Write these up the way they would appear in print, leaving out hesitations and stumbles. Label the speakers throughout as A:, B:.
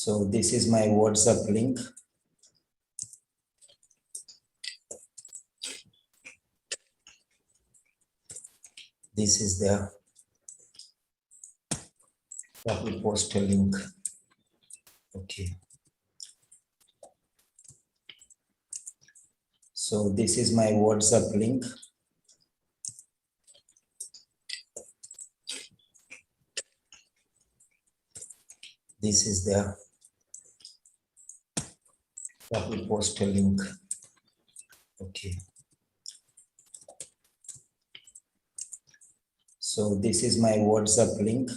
A: So this is my WhatsApp link. This is the copy poster link. Okay. So this is my WhatsApp link. This is the copy poster link. Okay. So this is my WhatsApp link.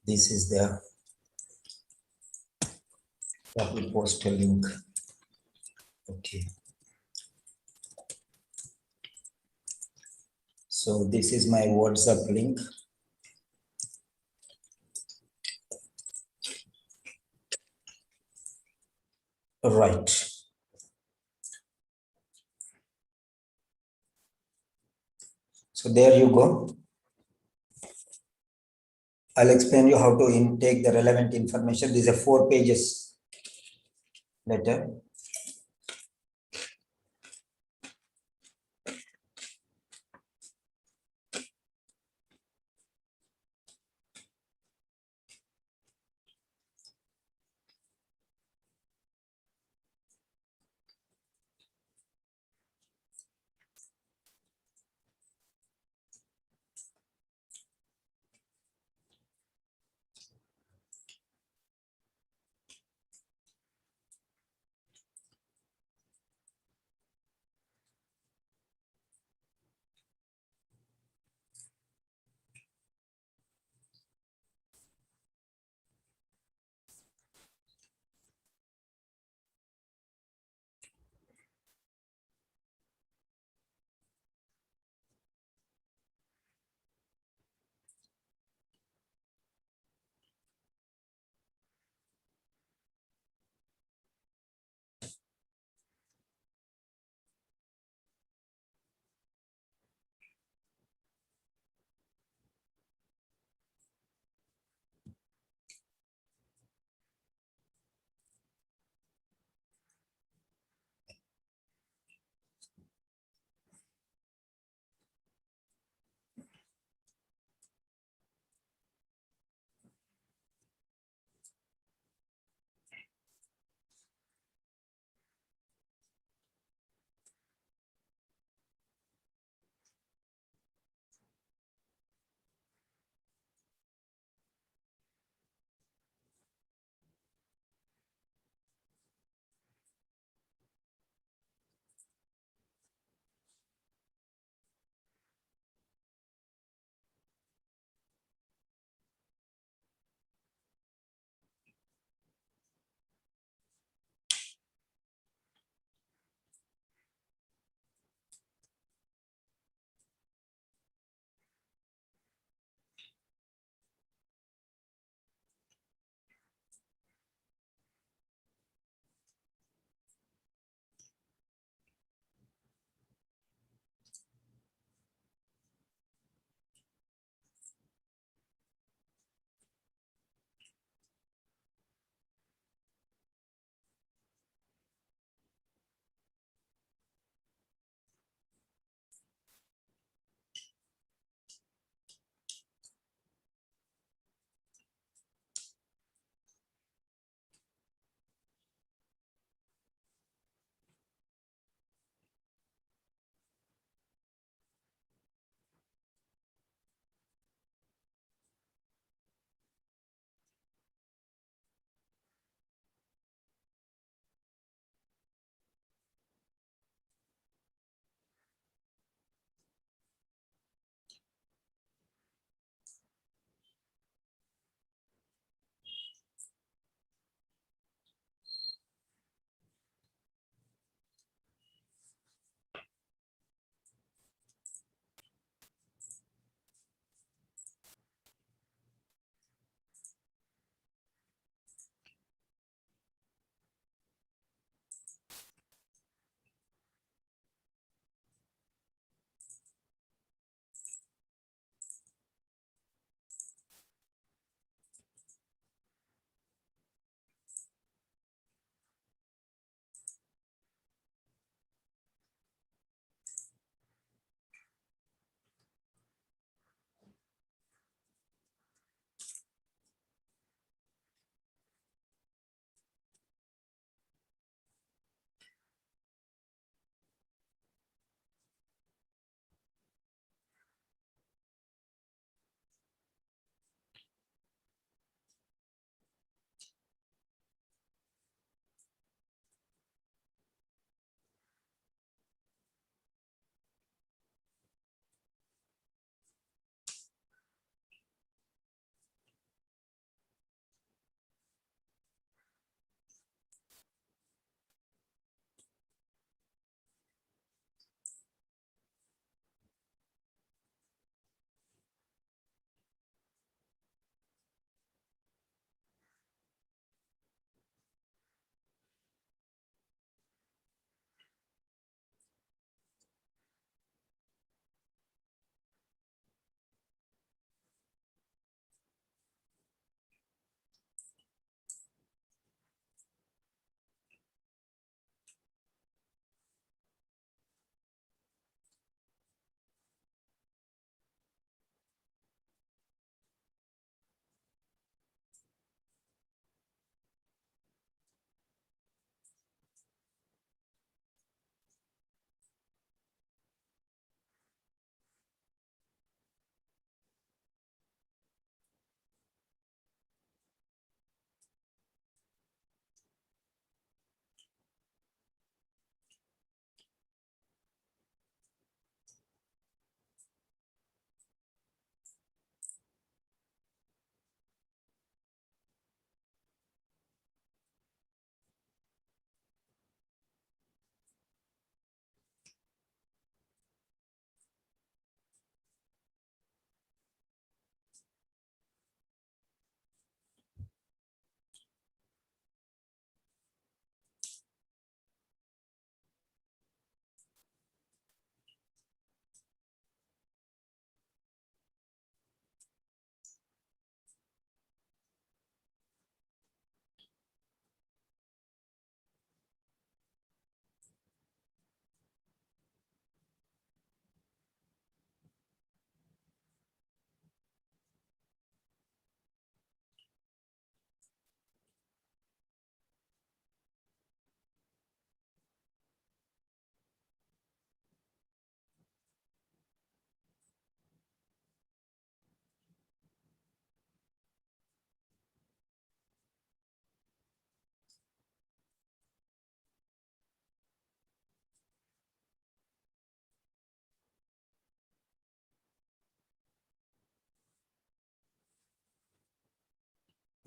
A: This is the copy poster link. Okay. So this is my WhatsApp link. Right. So there you go. I'll explain you how to intake the relevant information. These are 4 pages letter.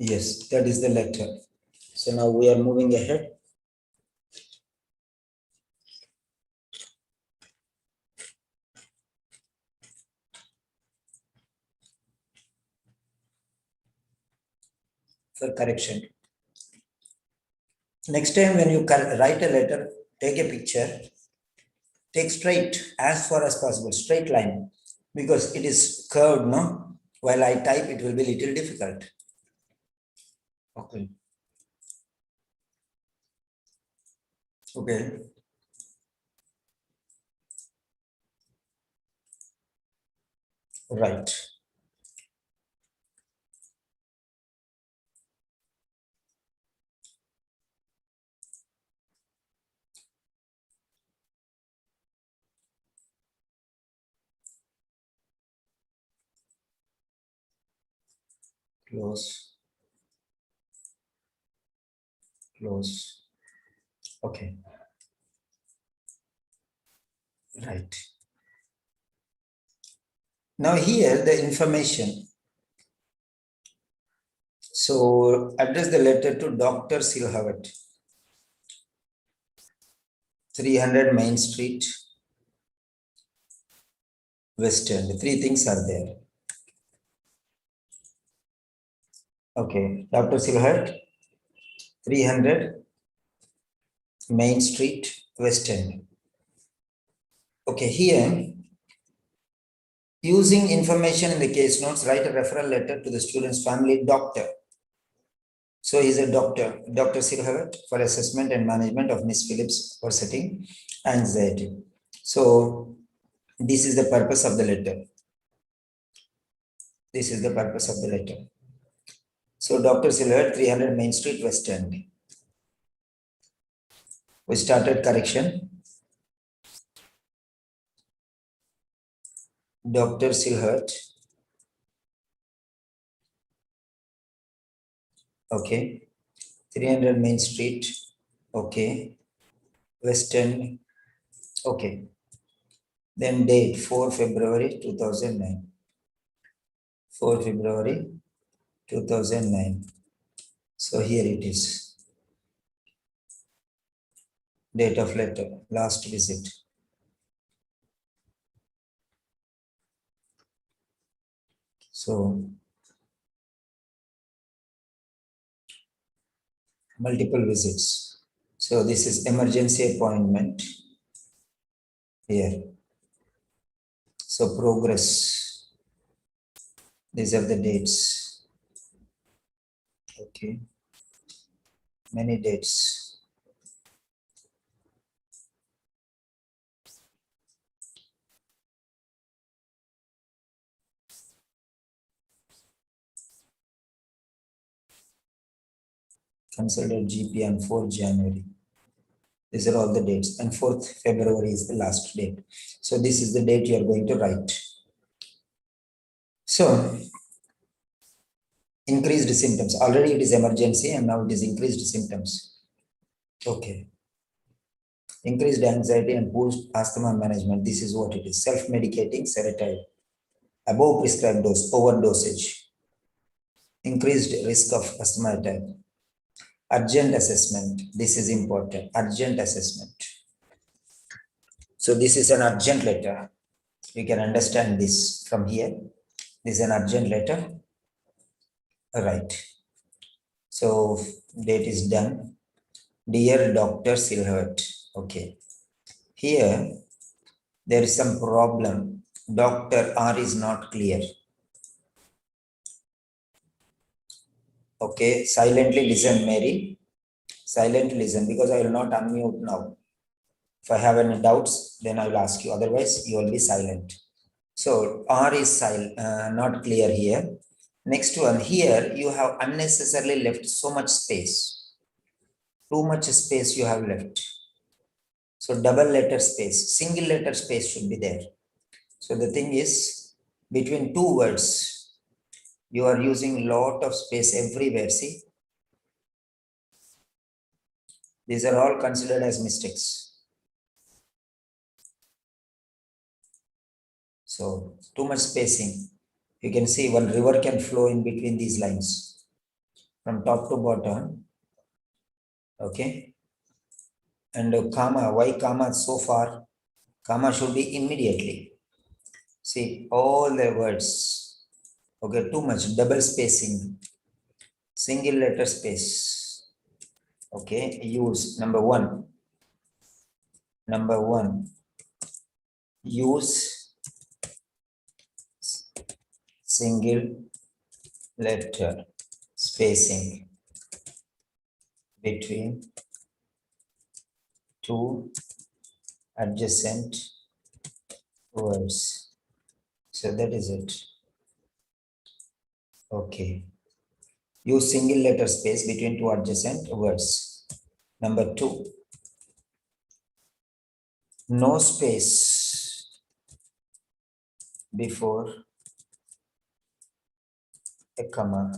A: Yes, that is the letter. So now we are moving ahead. For correction. Next time when you write a letter, take a picture, take straight as far as possible, straight line, because it is curved, no? While I type, it will be little difficult. Okay. Okay. Right. Close. Close. Okay. Right. Now here the information. So address the letter to Dr. Silhawat, 300 Main Street, West End. Three things are there. Okay. Dr. Silhawat, 300 Main Street, West End. Okay, here, using information in the case notes, write a referral letter to the student's family doctor. So he's a doctor, Dr. Silhawat, for assessment and management of Miss Phillips for setting anxiety. So this is the purpose of the letter. This is the purpose of the letter. So Dr. Silhawat, 300 Main Street, West End. We started correction. Dr. Silhawat. Okay. 300 Main Street. Okay. West End. Okay. Then date 4 February 2009. 4 February 2009. So here it is. Date of letter, last visit. So multiple visits. So this is emergency appointment here. So progress. These are the dates. Okay. Many dates. Consulted GP on 4th January. These are all the dates. And 4th February is the last date. So this is the date you are going to write. So increased symptoms. Already it is emergency and now it is increased symptoms. Okay. Increased anxiety and poor asthma management. This is what it is. Self-medicating serotype. Above prescribed dose, overdosage. Increased risk of asthma attack. Urgent assessment. This is important. Urgent assessment. So this is an urgent letter. We can understand this from here. This is an urgent letter. Right. So date is done. Dear Dr. Silhawat. Okay. Here, there is some problem. Dr. R is not clear. Okay. Silently listen, Mary. Silently listen because I will not unmute now. If I have any doubts, then I will ask you. Otherwise, you will be silent. So R is not clear here. Next one, here you have unnecessarily left so much space. Too much space you have left. So double letter space, single letter space should be there. So the thing is, between two words, you are using lot of space everywhere. See, these are all considered as mistakes. So too much spacing. You can see one river can flow in between these lines. from top to bottom. Okay. And comma, why comma so far? Comma should be immediately. See, all the words. Okay, too much double spacing, single letter space. Okay, use number one. Number one, use single letter spacing between two adjacent words. So that is it. Okay. Use single letter space between two adjacent words. Number two, no space before a comma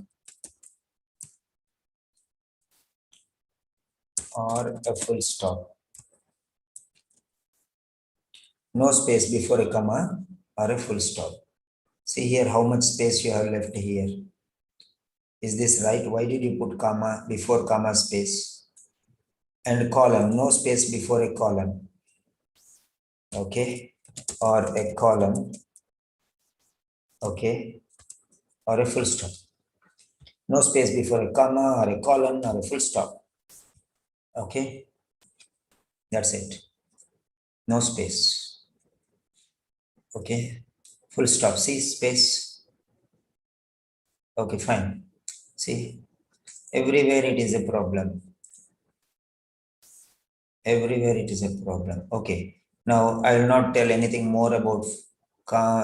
A: or a full stop. No space before a comma or a full stop. See here how much space you have left here. Is this right? Why did you put comma before comma space? And column, no space before a column. Okay. Or a column. Okay. Or a full stop. No space before a comma or a column or a full stop. Okay. That's it. No space. Okay. Full stop. See space. Okay, fine. See, everywhere it is a problem. Everywhere it is a problem. Okay. Now I will not tell anything more about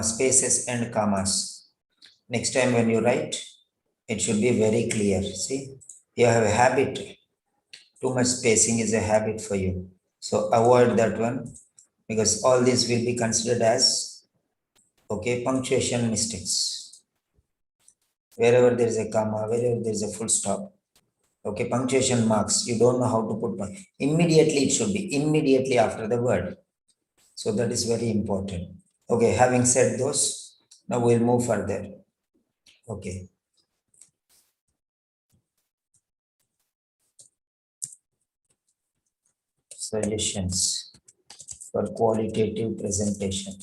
A: spaces and commas. Next time when you write, it should be very clear. See, you have a habit. Too much spacing is a habit for you. So avoid that one because all this will be considered as, okay, punctuation mistakes. Wherever there is a comma, wherever there is a full stop. Okay, punctuation marks. You don't know how to put one. Immediately it should be immediately after the word. So that is very important. Okay, having said those, now we'll move further. Okay. Suggestions for qualitative presentation.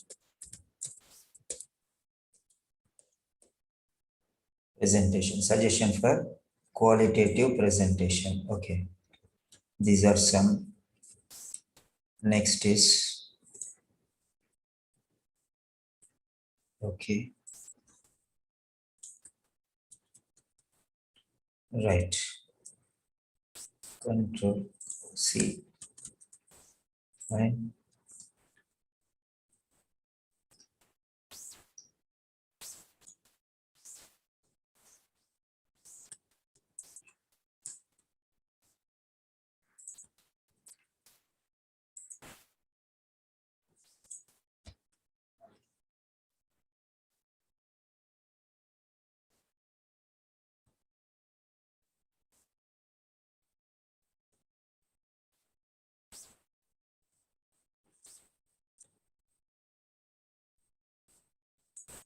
A: Suggestion for qualitative presentation. Okay. These are some. Next is, okay. Right. Control C. Fine.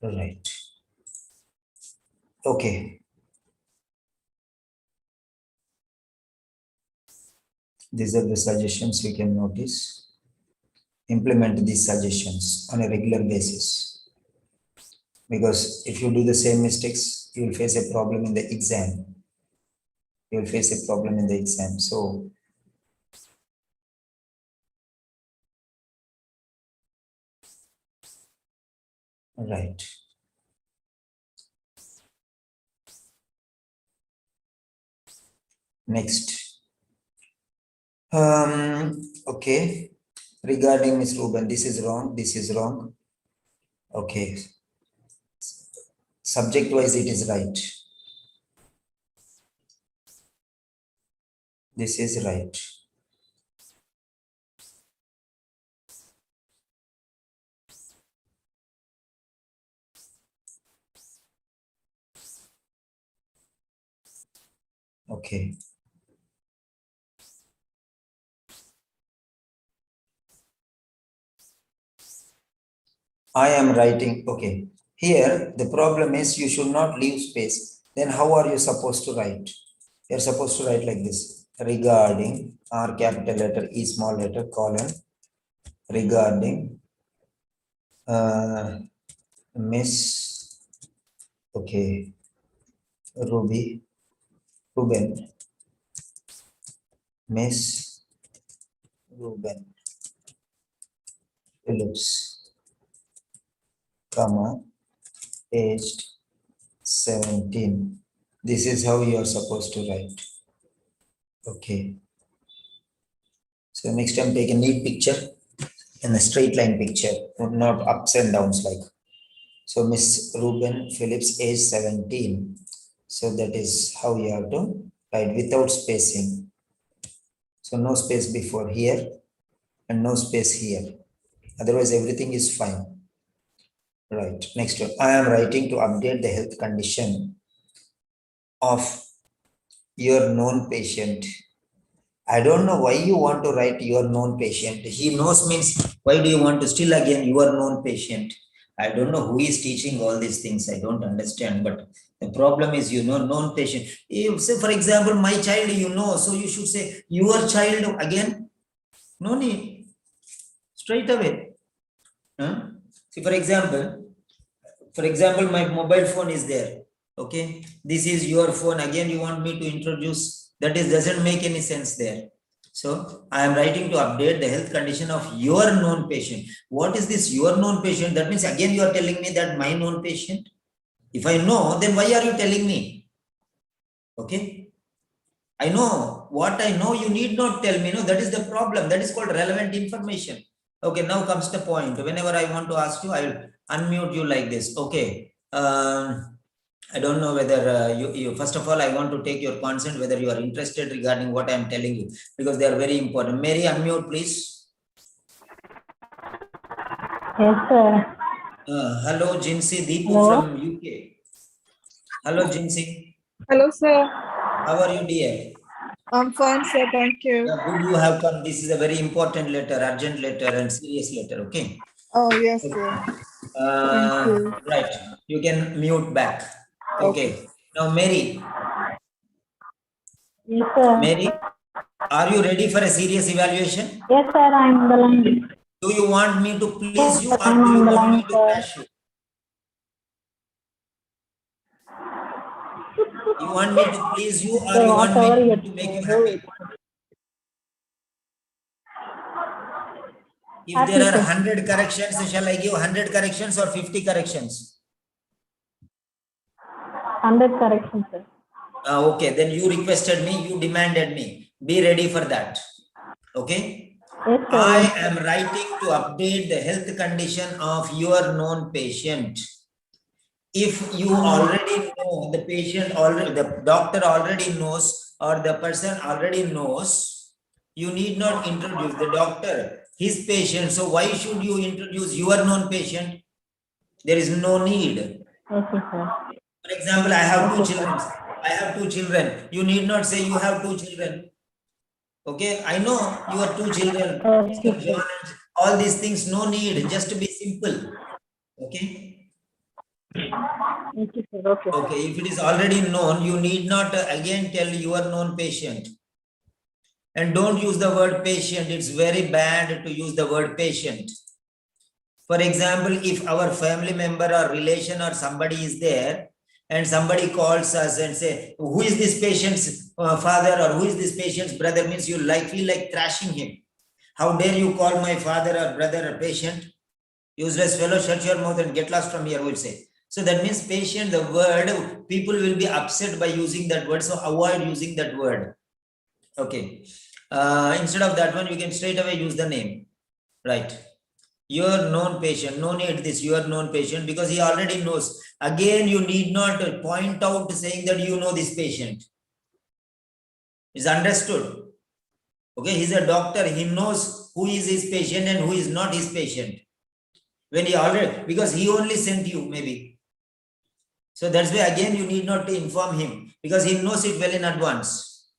A: Right. Okay. These are the suggestions you can notice. Implement these suggestions on a regular basis. Because if you do the same mistakes, you will face a problem in the exam. You will face a problem in the exam. So, right. Next. Okay. Regarding Miss Ruben, this is wrong. This is wrong. Okay. Subject wise, it is right. This is right. Okay. I am writing. Okay. Here, the problem is you should not leave space. Then how are you supposed to write? You're supposed to write like this. Regarding, R capital letter, E small letter, colon, regarding Miss, okay, Ruben, Miss Ruben Phillips, comma, aged 17. This is how you are supposed to write. Okay. So next time take a neat picture and a straight line picture, not ups and downs like. So Miss Ruben Phillips, age 17. So that is how you have to write without spacing. So no space before here and no space here. Otherwise everything is fine. Right. Next one. I am writing to update the health condition of your known patient. I don't know why you want to write your known patient. He knows means why do you want to still again your known patient? I don't know who is teaching all these things. I don't understand. But the problem is, known patient. If, say, for example, my child, so you should say your child again. No need. Straight away. Huh? See, for example, my mobile phone is there. Okay. This is your phone. Again, you want me to introduce. That is doesn't make any sense there. So I am writing to update the health condition of your known patient. What is this your known patient? That means again you are telling me that my known patient. If I know, then why are you telling me? Okay. I know what I know. You need not tell me. No, that is the problem. That is called relevant information. Okay. Now comes the point. Whenever I want to ask you, I will unmute you like this. Okay. I don't know whether you first of all, I want to take your consent, whether you are interested regarding what I am telling you, because they are very important. Mary, unmute, please.
B: Yes, sir.
A: Hello, Jinsi Deepu
B: Hello.
A: from UK. Hello, Jinsi.
C: Hello, sir.
A: How are you, dear?
C: I'm fine, sir. Thank you.
A: Yeah, good you have come. This is a very important letter, urgent letter, and serious letter. Okay.
C: Oh, yes, sir. Thank you.
A: Right. You can mute back. Okay. Now, Mary.
B: Yes, sir.
A: Mary, are you ready for a serious evaluation?
B: Yes, sir. I'm on the line.
A: Do you want me to please you,
B: Yes,
A: or
B: I'm
A: do you
B: on the
A: want me
B: line,
A: to
B: sir.
A: crash you? You want me to please you, or
B: So
A: you want me
B: whatever you
A: to make you
B: do
A: happy?
B: it.
A: If there are
B: Happy, sir.
A: 100 corrections, shall I give 100 corrections or 50 corrections?
B: 100 corrections, sir.
A: Okay, then you requested me, you demanded me. Be ready for that. Okay.
B: Yes, sir.
A: I
B: Yes,
A: am writing to update the health condition of your known patient. If you already know the patient, already the doctor already knows, or the person already knows, you need not introduce the doctor, his patient. So why should you introduce your known patient? There is no need.
B: okay, sir.
A: For example, I have two
B: Okay,
A: children.
B: sir.
A: I have two children. You need not say you have two children. Okay, I know you are two children,
B: Okay,
A: Mr.
B: sir.
A: John, and all these things, no need, just to be simple. Okay.
B: Okay, sir. Okay, sir.
A: Okay, if it is already known, you need not again tell your known patient. And don't use the word patient. It's very bad to use the word patient. For example, if our family member or relation or somebody is there, and somebody calls us and say, who is this patient's father, or who is this patient's brother, means you feel like thrashing him. How dare you call my father or brother a patient? Useless fellow, shut your mouth and get lost from here, we'll say. So that means patient, the word, people will be upset by using that word. So avoid using that word. Okay. Instead of that one, you can straight away use the name. Right. Your known patient, no need this, your known patient, because he already knows. Again, you need not point out saying that you know this patient. Is understood. Okay, he's a doctor. He knows who is his patient and who is not his patient. When he already, because he only sent you maybe. So that's why again you need not to inform him, because he knows it well in advance.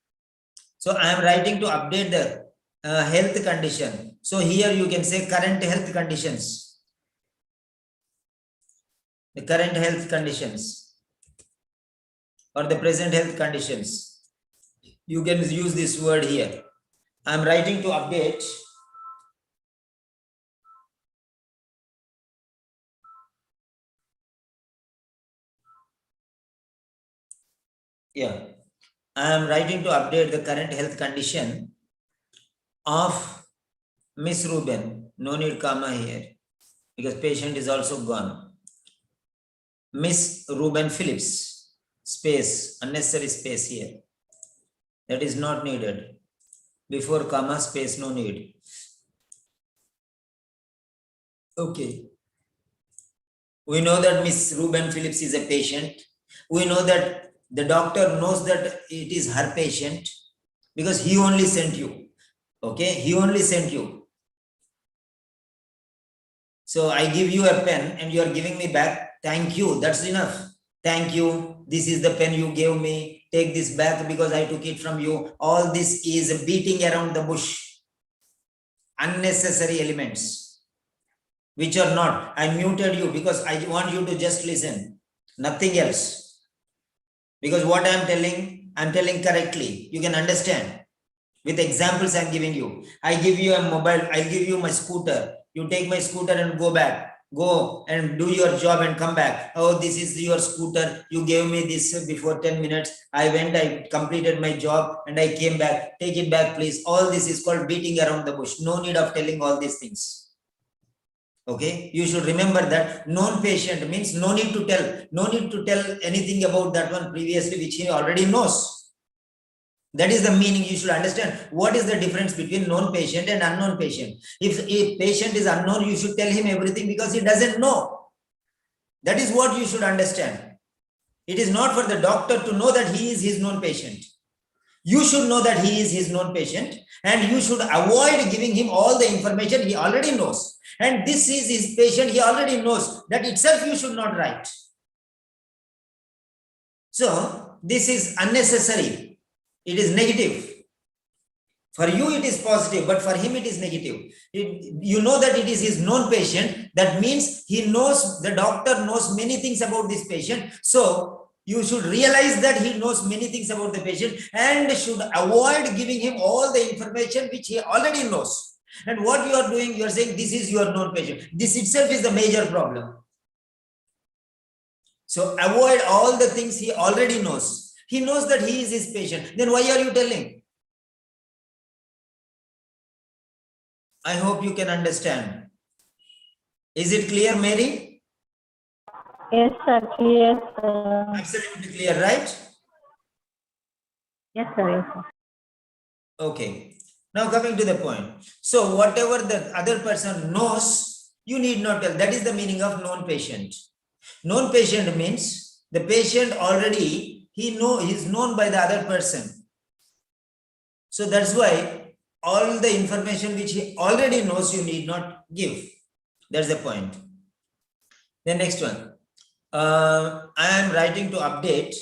A: So I am writing to update the health condition. So here you can say current health conditions. The current health conditions or the present health conditions. You can use this word here. I'm writing to update. Yeah, I am writing to update the current health condition of Miss Ruben. No need comma here because patient is also gone. Miss Ruben Phillips, space, unnecessary space here. That is not needed. Before comma, space, no need. Okay. We know that Miss Ruben Phillips is a patient. We know that the doctor knows that it is her patient because he only sent you. Okay, he only sent you. So I give you a pen and you are giving me back. Thank you. That's enough. Thank you. This is the pen you gave me. Take this back because I took it from you. All this is beating around the bush. Unnecessary elements, which are not. I muted you because I want you to just listen. Nothing else. Because what I'm telling correctly. You can understand. With examples I'm giving you. I give you a mobile. I'll give you my scooter. You take my scooter and go back. Go and do your job and come back. Oh, this is your scooter. You gave me this before 10 minutes. I went, I completed my job and I came back. Take it back, please. All this is called beating around the bush. No need of telling all these things. Okay, you should remember that known patient means no need to tell. No need to tell anything about that one previously, which he already knows. That is the meaning. You should understand what is the difference between known patient and unknown patient. If a patient is unknown, you should tell him everything because he doesn't know. That is what you should understand. It is not for the doctor to know that he is his known patient. You should know that he is his known patient and you should avoid giving him all the information he already knows. And this is his patient, he already knows. That itself you should not write. So this is unnecessary. It is negative. For you it is positive, but for him it is negative. You know that it is his known patient. That means he knows, the doctor knows many things about this patient. So you should realize that he knows many things about the patient and should avoid giving him all the information which he already knows. And what you are doing, you are saying this is your known patient. This itself is the major problem. So avoid all the things he already knows. He knows that he is his patient. Then why are you telling? I hope you can understand. Is it clear, Mary?
B: Yes, sir. Clear, sir.
A: Absolutely clear, right?
B: Yes, sir. Yes, sir.
A: Okay. Now coming to the point. So whatever the other person knows, you need not tell. That is the meaning of known patient. Known patient means the patient already, he is known by the other person. So that's why all the information which he already knows, you need not give. That's the point. The next one. I am writing to update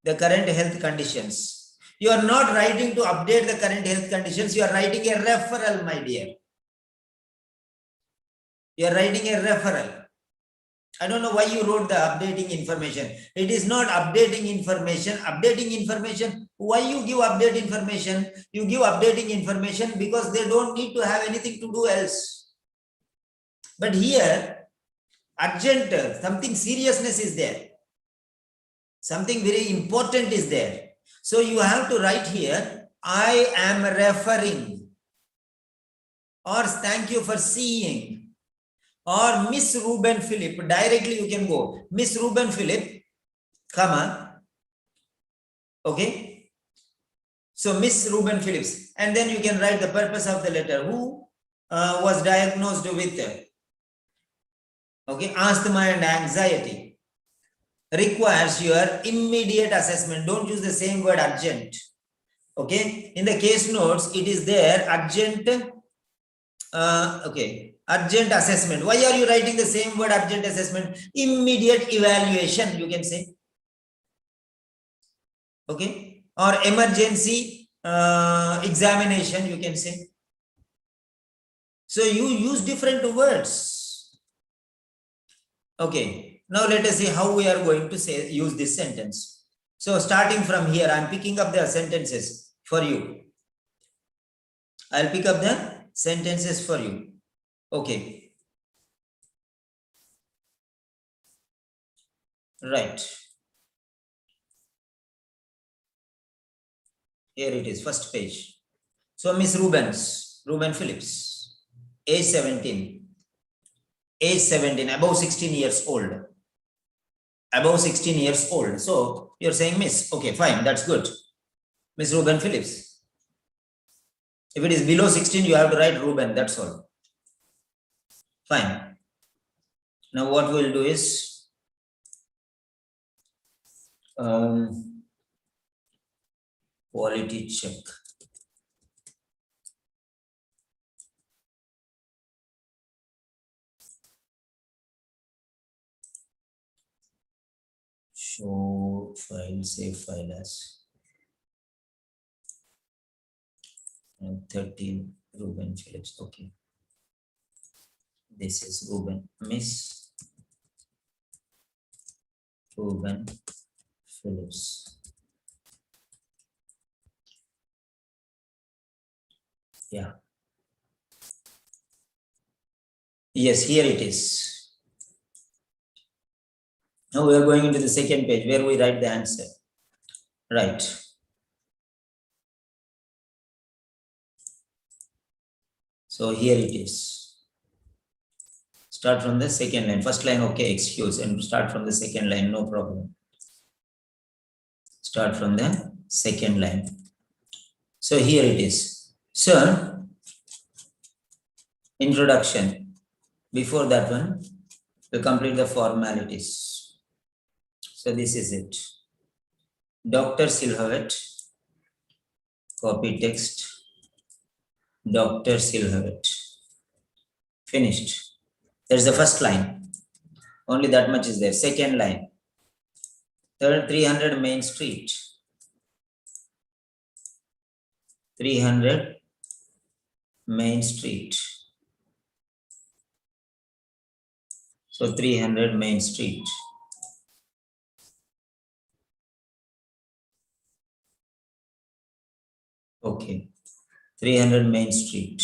A: the current health conditions. You are not writing to update the current health conditions. You are writing a referral, my dear. You are writing a referral. I don't know why you wrote the updating information. It is not updating information. Updating information. Why you give update information? You give updating information because they don't need to have anything to do else. But here, urgent, something seriousness is there. Something very important is there. So you have to write here, I am referring, or thank you for seeing. Or Miss Ruben Philip, directly you can go. Miss Ruben Philip, comma. Okay. So Miss Ruben Phillips. And then you can write the purpose of the letter. Who was diagnosed with asthma and anxiety. Requires your immediate assessment. Don't use the same word urgent. Okay. In the case notes, it is there urgent. Urgent assessment. Why are you writing the same word urgent assessment? Immediate evaluation, you can say. Okay. Or emergency examination, you can say. So you use different words. Okay. Now let us see how we are going to use this sentence. So starting from here, I'm picking up the sentences. for you. I'll pick up the sentences for you. Okay. Right. Here it is, first page. So Miss Ruben Phillips, age 17, above 16 years old. Above 16 years old. So you're saying Miss. Okay, fine, that's good. Miss Ruben Phillips. If it is below 16, you have to write Ruben, that's all. Fine. Now what we'll do is quality check. Show file, save file as 13 Ruben Phillips. Okay. This is Ruben, Miss Ruben Phillips. Yeah. Yes, here it is. Now we are going into the second page where we write the answer. Right. So here it is. Start from the second line. First line, okay, excuse, and start from the second line, no problem. Start from the second line. So here it is. So, introduction. Before that one, we'll complete the formalities. So this is it. Dr. Silhouette, copy text, Dr. Silhouette. Finished. There's the first line. Only that much is there. Second line. 300 Main Street. 300 Main Street. So 300 Main Street. Okay. 300 Main Street.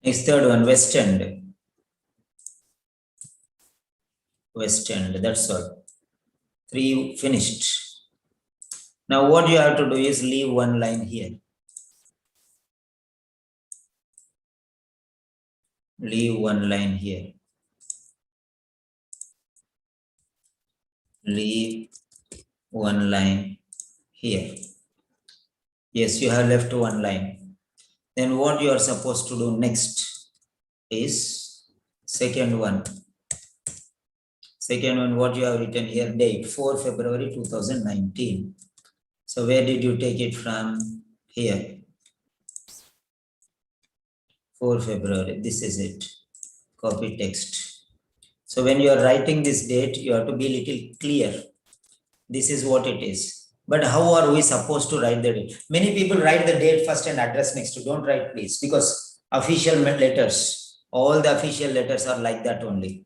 A: Next, third one, West End. West End, that's all. 3 finished. Now what you have to do is leave one line here. Leave one line here. Leave one line here. Yes, you have left one line. Then what you are supposed to do next is second one. Second one, what you have written here, date 4 February 2019. So where did you take it from? Here. 4 February, this is it. Copy text. So when you are writing this date, you have to be a little clear. This is what it is. But how are we supposed to write the date? Many people write the date first and address next to. Don't write please, because official letters, all the official letters are like that only.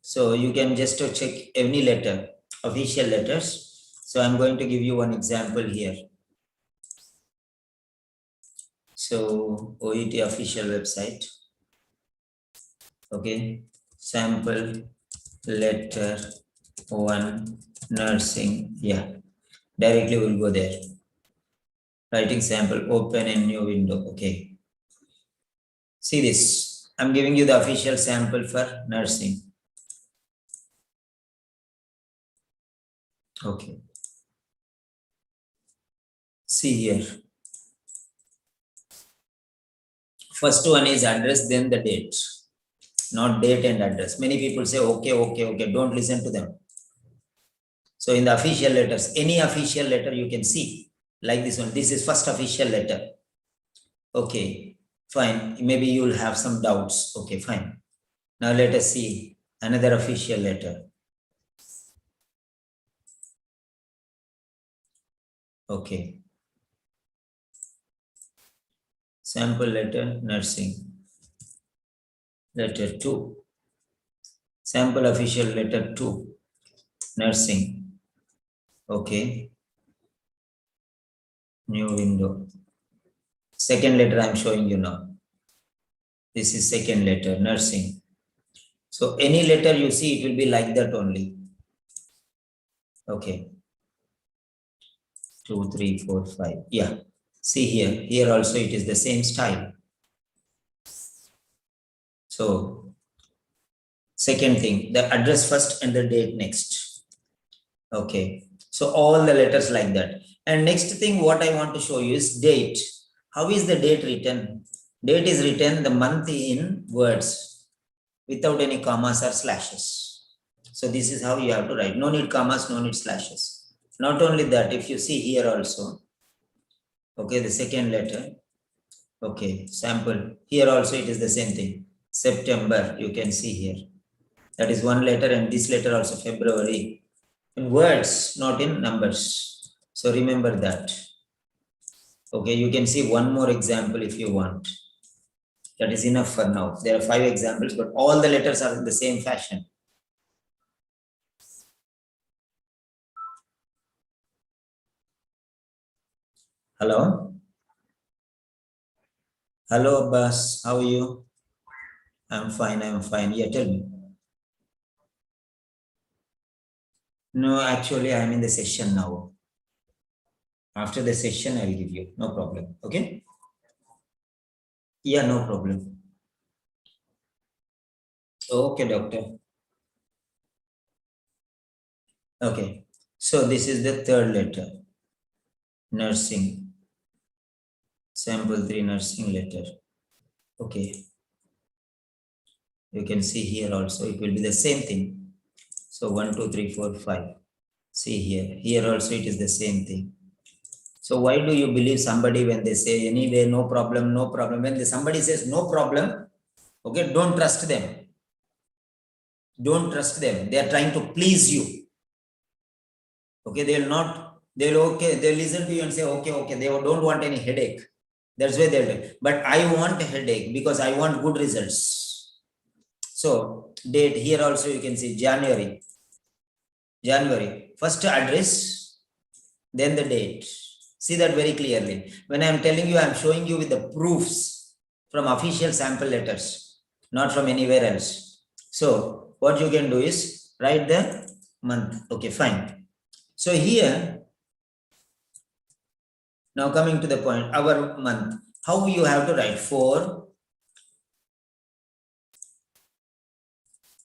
A: So you can just check any letter, official letters. So I'm going to give you one example here. So OET official website. Okay. Sample letter 1 nursing. Yeah. Directly we'll go there. Writing sample, open a new window. Okay. See this. I'm giving you the official sample for nursing. Okay. See here. First one is address, then the date. Not date and address. Many people say, okay. Don't listen to them. So in the official letters, any official letter you can see, like this one. This is first official letter. Okay, fine. Maybe you will have some doubts. Okay, fine. Now let us see another official letter. Okay. Sample letter, nursing. Letter 2. Sample official letter 2. Nursing. Okay. New window. Second letter I'm showing you now. This is second letter, nursing. So any letter you see, it will be like that only. Okay. 2, 3, 4, 5. Yeah. See here. Here also it is the same style. So second thing, the address first and the date next. Okay. So all the letters like that. And next thing what I want to show you is date. How is the date written? Date is written the month in words without any commas or slashes. So this is how you have to write. No need commas, no need slashes. Not only that, if you see here also, okay, the second letter, okay, sample. Here also it is the same thing. September, you can see here. That is one letter, and this letter also February. In words, not in numbers. So remember that. Okay, you can see one more example if you want. That is enough for now. There are 5 examples, but all the letters are in the same fashion. Hello? Hello, Abbas. How are you? I'm fine. Yeah, tell me. No, actually, I'm in the session now. After the session, I'll give you. No problem. Okay? Yeah, no problem. Okay, doctor. Okay. So this is the third letter. Nursing. Sample 3 nursing letter. Okay. You can see here also, it will be the same thing. So 1, 2, 3, 4, 5. See here. Here also it is the same thing. So why do you believe somebody when they say anyway, no problem, no problem? When somebody says no problem, okay, don't trust them. Don't trust them. They are trying to please you. Okay, they'll listen to you and say, okay, they don't want any headache. That's why they'll do. But I want a headache because I want good results. So date here also you can see January. First address, then the date. See that very clearly. When I'm telling you, I'm showing you with the proofs from official sample letters, not from anywhere else. So what you can do is write the month. Okay, fine. So here, now coming to the point, our month. How you have to write? 4.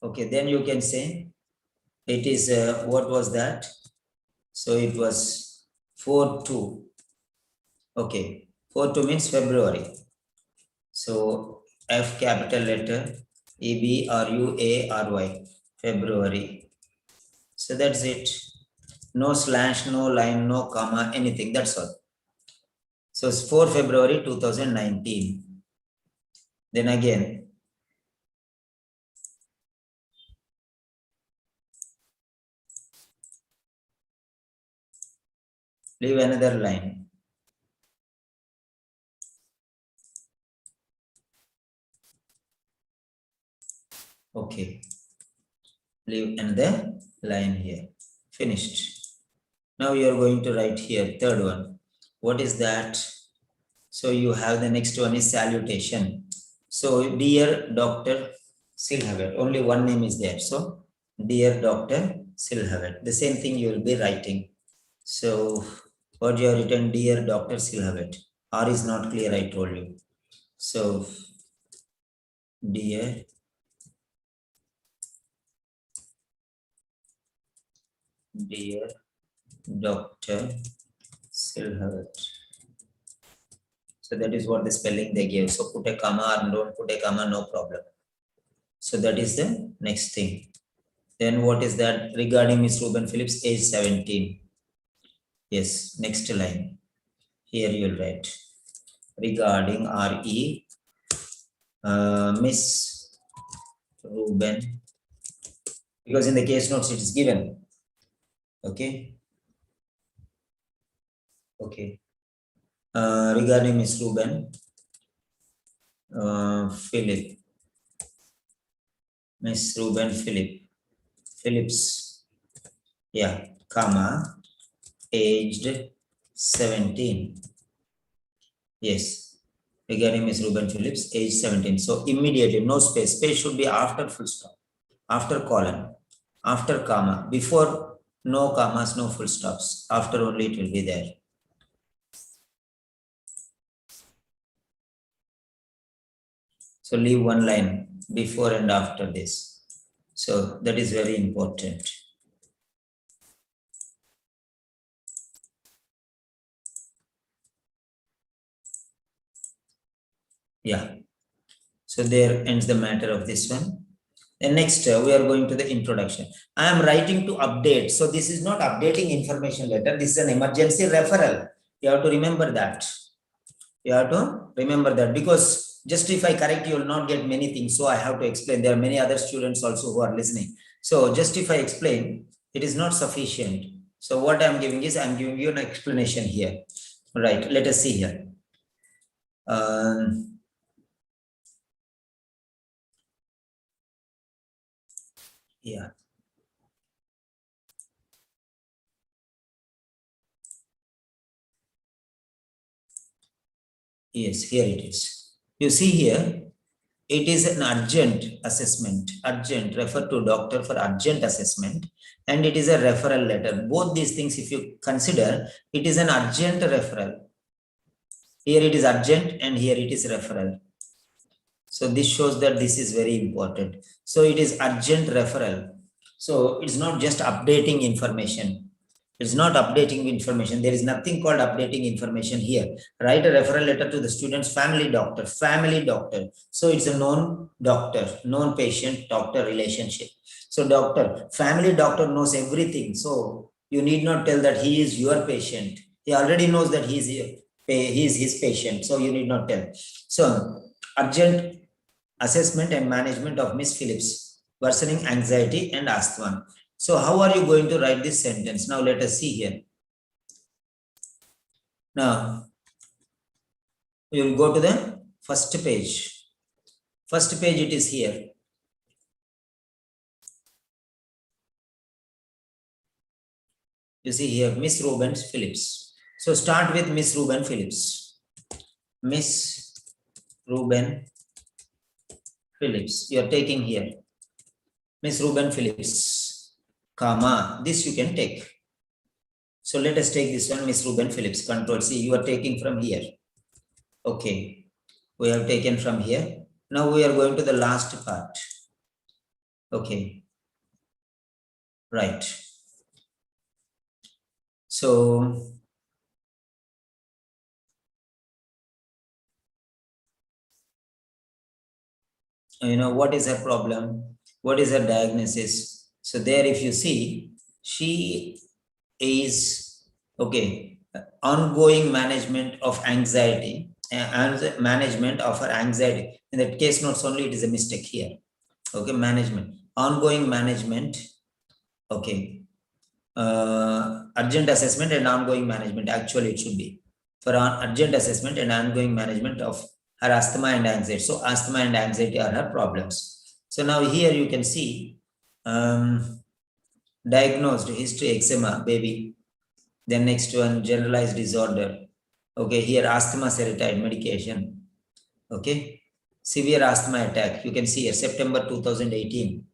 A: Okay, then you can say it is, what was that? So it was 4/2. Okay, 4/2 means February. So F capital letter, February, February. So that's it. No slash, no line, no comma, anything. That's all. So it's 4 February 2019. Then again, leave another line. Okay. Leave another line here. Finished. Now you are going to write here, third one. What is that? So you have the next one is salutation. So dear Dr. Silhavet, only one name is there. So dear Dr. Silhavet, the same thing you will be writing. So what you have written, dear Dr. Silhavet. R is not clear, I told you. So dear Dr. Silhavet. So that is what the spelling they gave. So put a comma or don't put a comma, no problem. So that is the next thing. Then what is that? Regarding Miss Ruben Phillips, age 17. Yes, next line. Here you'll write. Regarding RE, Miss Ruben. Because in the case notes it is given. Okay. Okay. Regarding Miss Ruben Philip. Miss Ruben Phillips. Yeah, comma, aged 17. Yes. Regarding Miss Ruben Phillips, age 17. So immediately, no space. Space should be after full stop, after colon, after comma, before no commas, no full stops. After only it will be there. So leave one line before and after this. So that is very important. Yeah. So there ends the matter of this one. And next, we are going to the introduction. I am writing to update. So this is not updating information letter. This is an emergency referral. You have to remember that. You have to remember that, because just if I correct, you will not get many things. So I have to explain. There are many other students also who are listening. So just if I explain, it is not sufficient. So what I'm giving is, I'm giving you an explanation here. Right. Let us see here. Yeah. Yes, here it is. You see here, it is an urgent assessment. Urgent, refer to doctor for urgent assessment. And it is a referral letter. Both these things, if you consider, it is an urgent referral. Here it is urgent and here it is referral. So this shows that this is very important. So it is urgent referral. So it's not just updating information. It's not updating information. There is nothing called updating information here. Write a referral letter to the student's family doctor. Family doctor. So it's a known doctor, known patient doctor relationship. So doctor, family doctor knows everything. So you need not tell that he is your patient. He already knows that he is his patient. So you need not tell. So urgent assessment and management of Miss Phillips, worsening anxiety and asthma. So how are you going to write this sentence? Now let us see here. Now, you will go to the first page. First page it is here. You see here, Miss Ruben Phillips. So start with Miss Ruben Phillips. Miss Ruben Phillips. You are taking here. Miss Ruben Phillips, comma. This you can take. So let us take this one, Miss Ruben Phillips. Control C. You are taking from here. Okay. We have taken from here. Now we are going to the last part. Okay. Right. So what is her problem? What is her diagnosis? So there, if you see, she is, okay, ongoing management of anxiety and management of her anxiety. In that case notes only, it is a mistake here. Okay, management, ongoing management. Okay, urgent assessment and ongoing management. Actually, it should be for urgent assessment and ongoing management of her asthma and anxiety. So asthma and anxiety are her problems. So now here you can see diagnosed history eczema, baby. Then next one, generalized disorder. Okay, here asthma seretide medication. Okay, severe asthma attack. You can see here September 2018.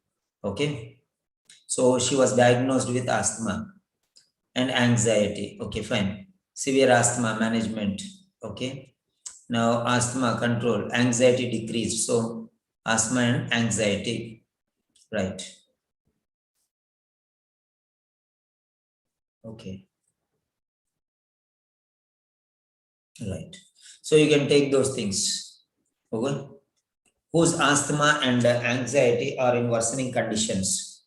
A: Okay, so she was diagnosed with asthma and anxiety. Okay, fine. Severe asthma management. Okay, now asthma control, anxiety decreased. So asthma and anxiety, right? Okay. Right. So you can take those things. Okay. Whose asthma and anxiety are in worsening conditions.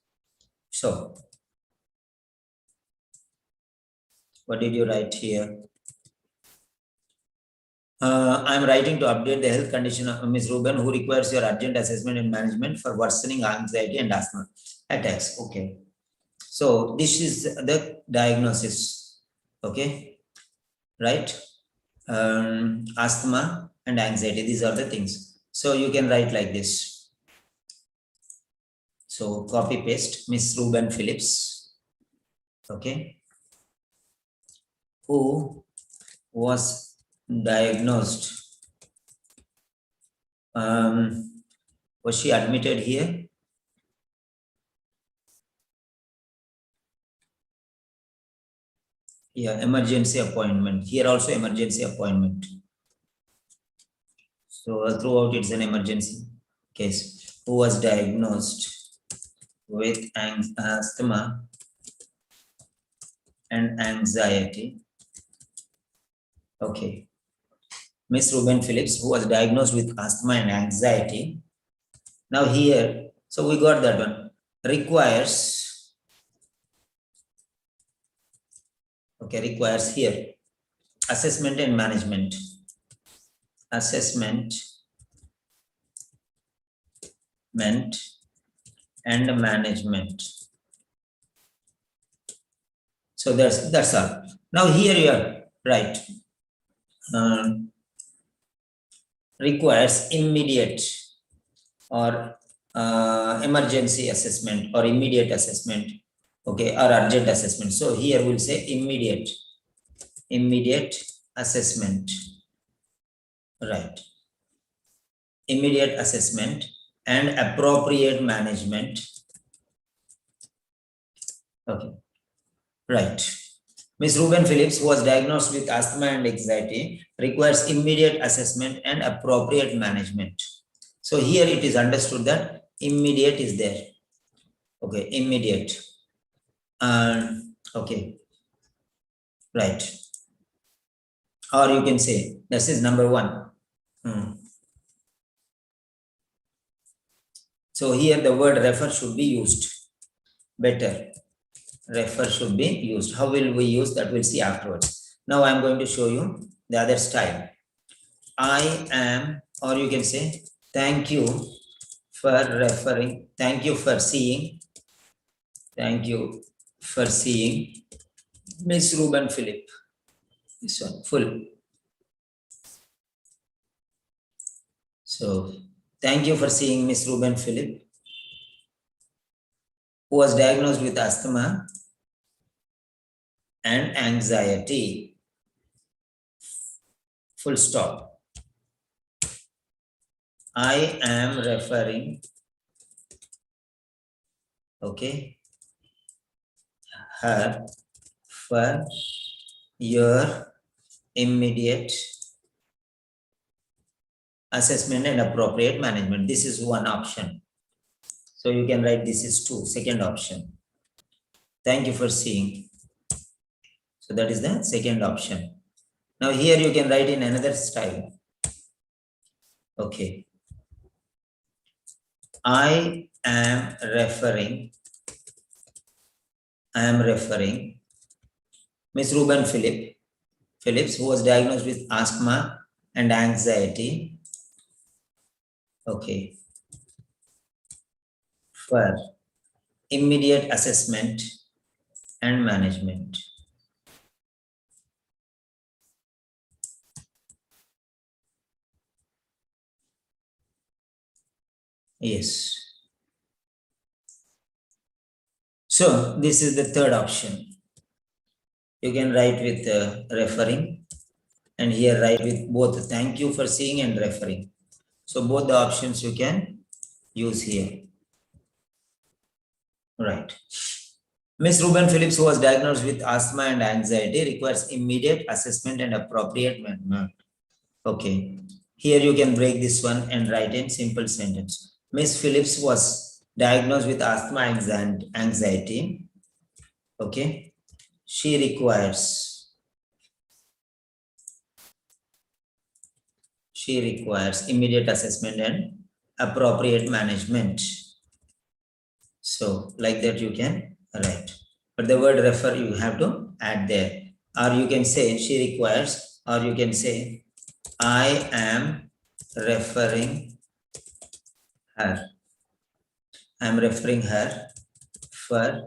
A: So, what did you write here? I'm writing to update the health condition of Ms. Ruben, who requires your urgent assessment and management for worsening anxiety and asthma attacks. Okay. So this is the diagnosis. Okay. Right. Asthma and anxiety. These are the things. So you can write like this. So copy paste Miss Ruben Phillips. Okay. Who was diagnosed. Was she admitted here? Yeah, emergency appointment. Here also emergency appointment. So throughout it's an emergency case. Who was diagnosed with asthma and anxiety? Okay. Miss Ruben Phillips, who was diagnosed with asthma and anxiety. Now here, so we got that one. Requires, okay, requires here assessment and management. Assessment and management. So that's all. Now here you are right. Requires immediate or emergency assessment or immediate assessment, okay, or urgent assessment. So here we'll say immediate assessment, right? Immediate assessment and appropriate management. Okay, right. Ms. Ruben Phillips, who was diagnosed with asthma and anxiety, requires immediate assessment and appropriate management. So here it is understood that immediate is there. Okay, immediate. Okay, right. Or you can say this is number one. So here the word refer should be used. Better. Refer should be used. How will we use that? We'll see afterwards. Now I'm going to show you the other style. I am, or you can say, thank you for referring. Thank you for seeing. Thank you for seeing Miss Ruben Philip. This one, full. So, thank you for seeing Miss Ruben Philip, who was diagnosed with asthma and anxiety. Full stop. I am referring, okay, her for your immediate assessment and appropriate management. This is one option. So you can write this is two, second option. Thank you for seeing. So that is the second option. Now here you can write in another style. Okay. I am referring Miss Ruben Phillips, who was diagnosed with asthma and anxiety. Okay. For immediate assessment and management. Yes. So this is the third option. You can write with referring, and here write with both thank you for seeing and referring. So both the options you can use here. Right. Miss Ruben Phillips, who was diagnosed with asthma and anxiety, requires immediate assessment and appropriate management. Okay. Here you can break this one and write in simple sentence. Miss Phillips was diagnosed with asthma and anxiety. Okay. She requires immediate assessment and appropriate management. So like that you can write. But the word refer you have to add there. Or you can say she requires, or you can say I am referring her. I am referring her for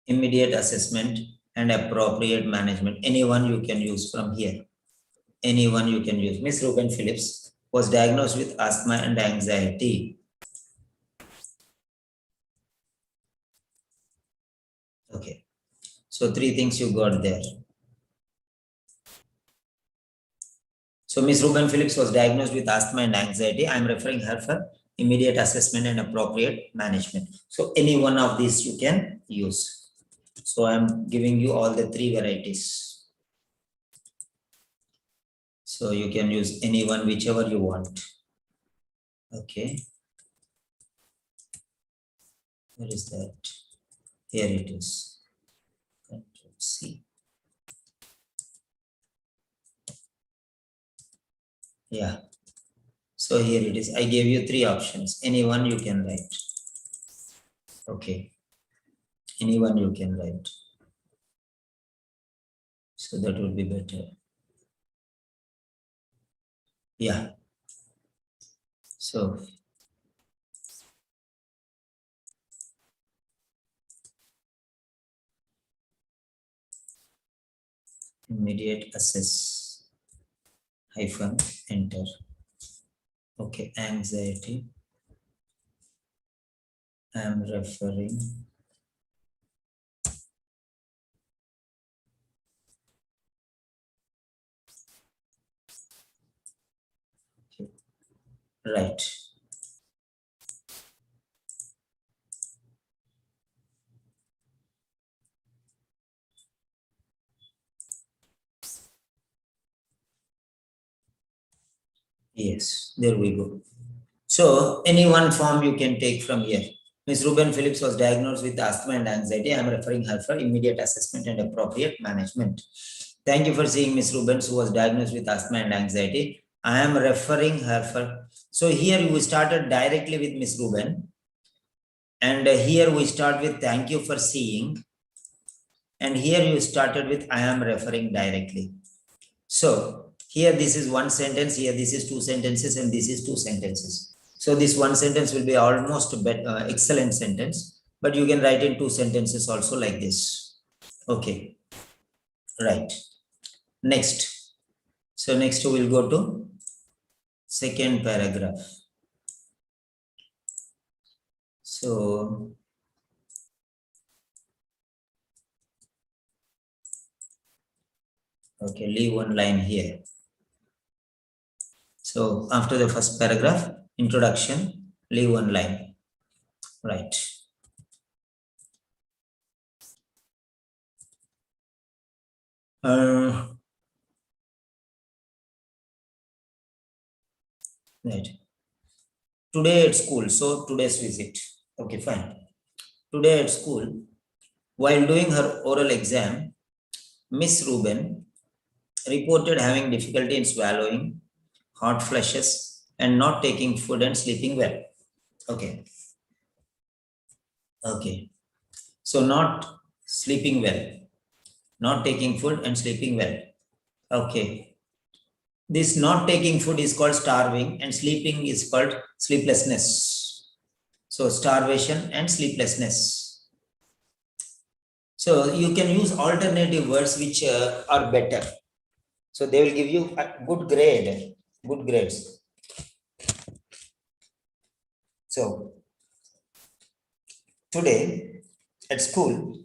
A: immediate assessment and appropriate management. Anyone you can use from here. Anyone you can use. Miss Ruben Phillips was diagnosed with asthma and anxiety. Okay. So 3 things you got there. So Ms. Ruben Phillips was diagnosed with asthma and anxiety. I'm referring her for immediate assessment and appropriate management. So any one of these you can use. So I'm giving you all the 3 varieties. So you can use any one, whichever you want. Okay. Where is that? Here it is. Control C. Yeah. So here it is. I gave you 3 options. Any one you can write. Okay. Any one you can write. So that would be better. Yeah. So immediate assess hyphen enter. Okay, anxiety. I am referring right. Yes, there we go. So any one form you can take from here. Ms. Ruben Phillips was diagnosed with asthma and anxiety. I am referring her for immediate assessment and appropriate management. Thank you for seeing Ms. Rubens, who was diagnosed with asthma and anxiety. I am referring her for. So here we started directly with Ms. Ruben. And here we start with thank you for seeing. And here you started with I am referring directly. So here this is one sentence, here this is 2 sentences, and this is 2 sentences. So this one sentence will be almost excellent sentence, but you can write in 2 sentences also like this. Okay, right. Next. So next we'll go to second paragraph. So okay, leave one line here. So after the first paragraph, introduction, leave one line. Right. Right. Today at school. So today's visit. Okay, fine. Today at school, while doing her oral exam, Miss Ruben reported having difficulty in swallowing, hot flushes, and not taking food and sleeping well. Okay. Okay. So not sleeping well, not taking food and sleeping well. Okay. This not taking food is called starving and sleeping is called sleeplessness. So starvation and sleeplessness. So you can use alternative words which are better. So they will give you a good grade, good grades. So today at school,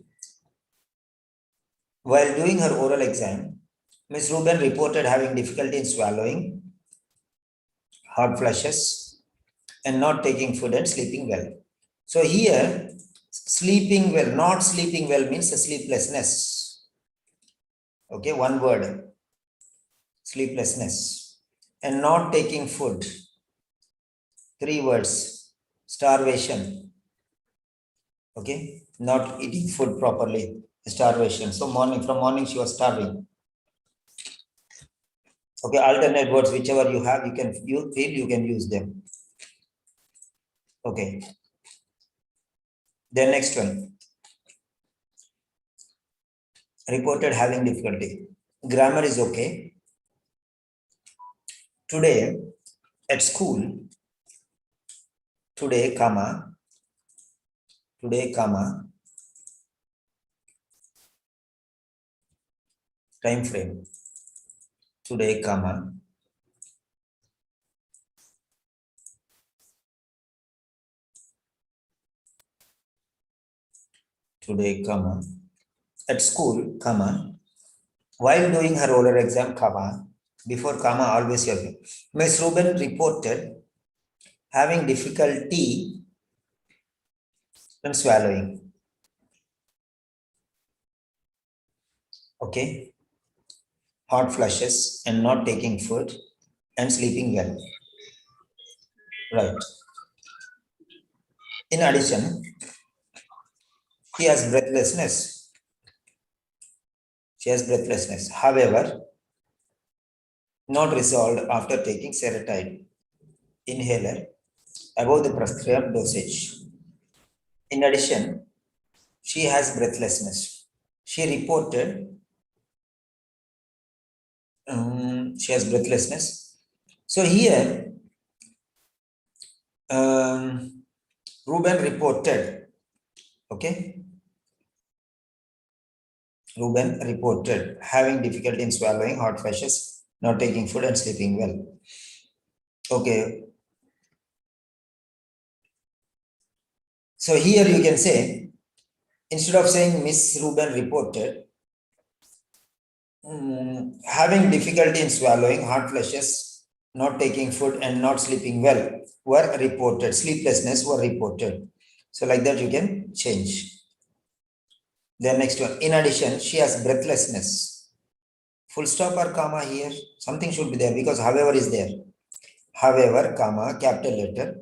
A: while doing her oral exam, Ms. Ruben reported having difficulty in swallowing, hot flushes, and not taking food and sleeping well. So here, sleeping well, not sleeping well means a sleeplessness. Okay, one word, sleeplessness. And not taking food, 3 words, starvation. Okay, not eating food properly, starvation. So from morning she was starving. Okay, alternate words, whichever you have, you can use them. Okay. Then next one. Reported having difficulty. Grammar is okay. Today at school, today, comma, time frame. Today, comma, today, comma, at school, comma, while doing her oral exam, comma, before comma, always your Miss Ruben reported having difficulty in swallowing. Okay. Hot flushes and not taking food and sleeping well. Right. In addition, she has breathlessness. She has breathlessness. However, not resolved after taking serotype inhaler above the prescribed dosage. In addition, she has breathlessness. She reported she has breathlessness. So here, Ruben reported, okay? Ruben reported having difficulty in swallowing, hot flashes, not taking food and sleeping well. Okay. So here you can say, instead of saying Miss Ruben reported, having difficulty in swallowing, hot flashes, not taking food and not sleeping well were reported. Sleeplessness were reported. So like that you can change. The next one. In addition, she has breathlessness. Full stop or comma here. Something should be there because however is there. However, comma, capital letter.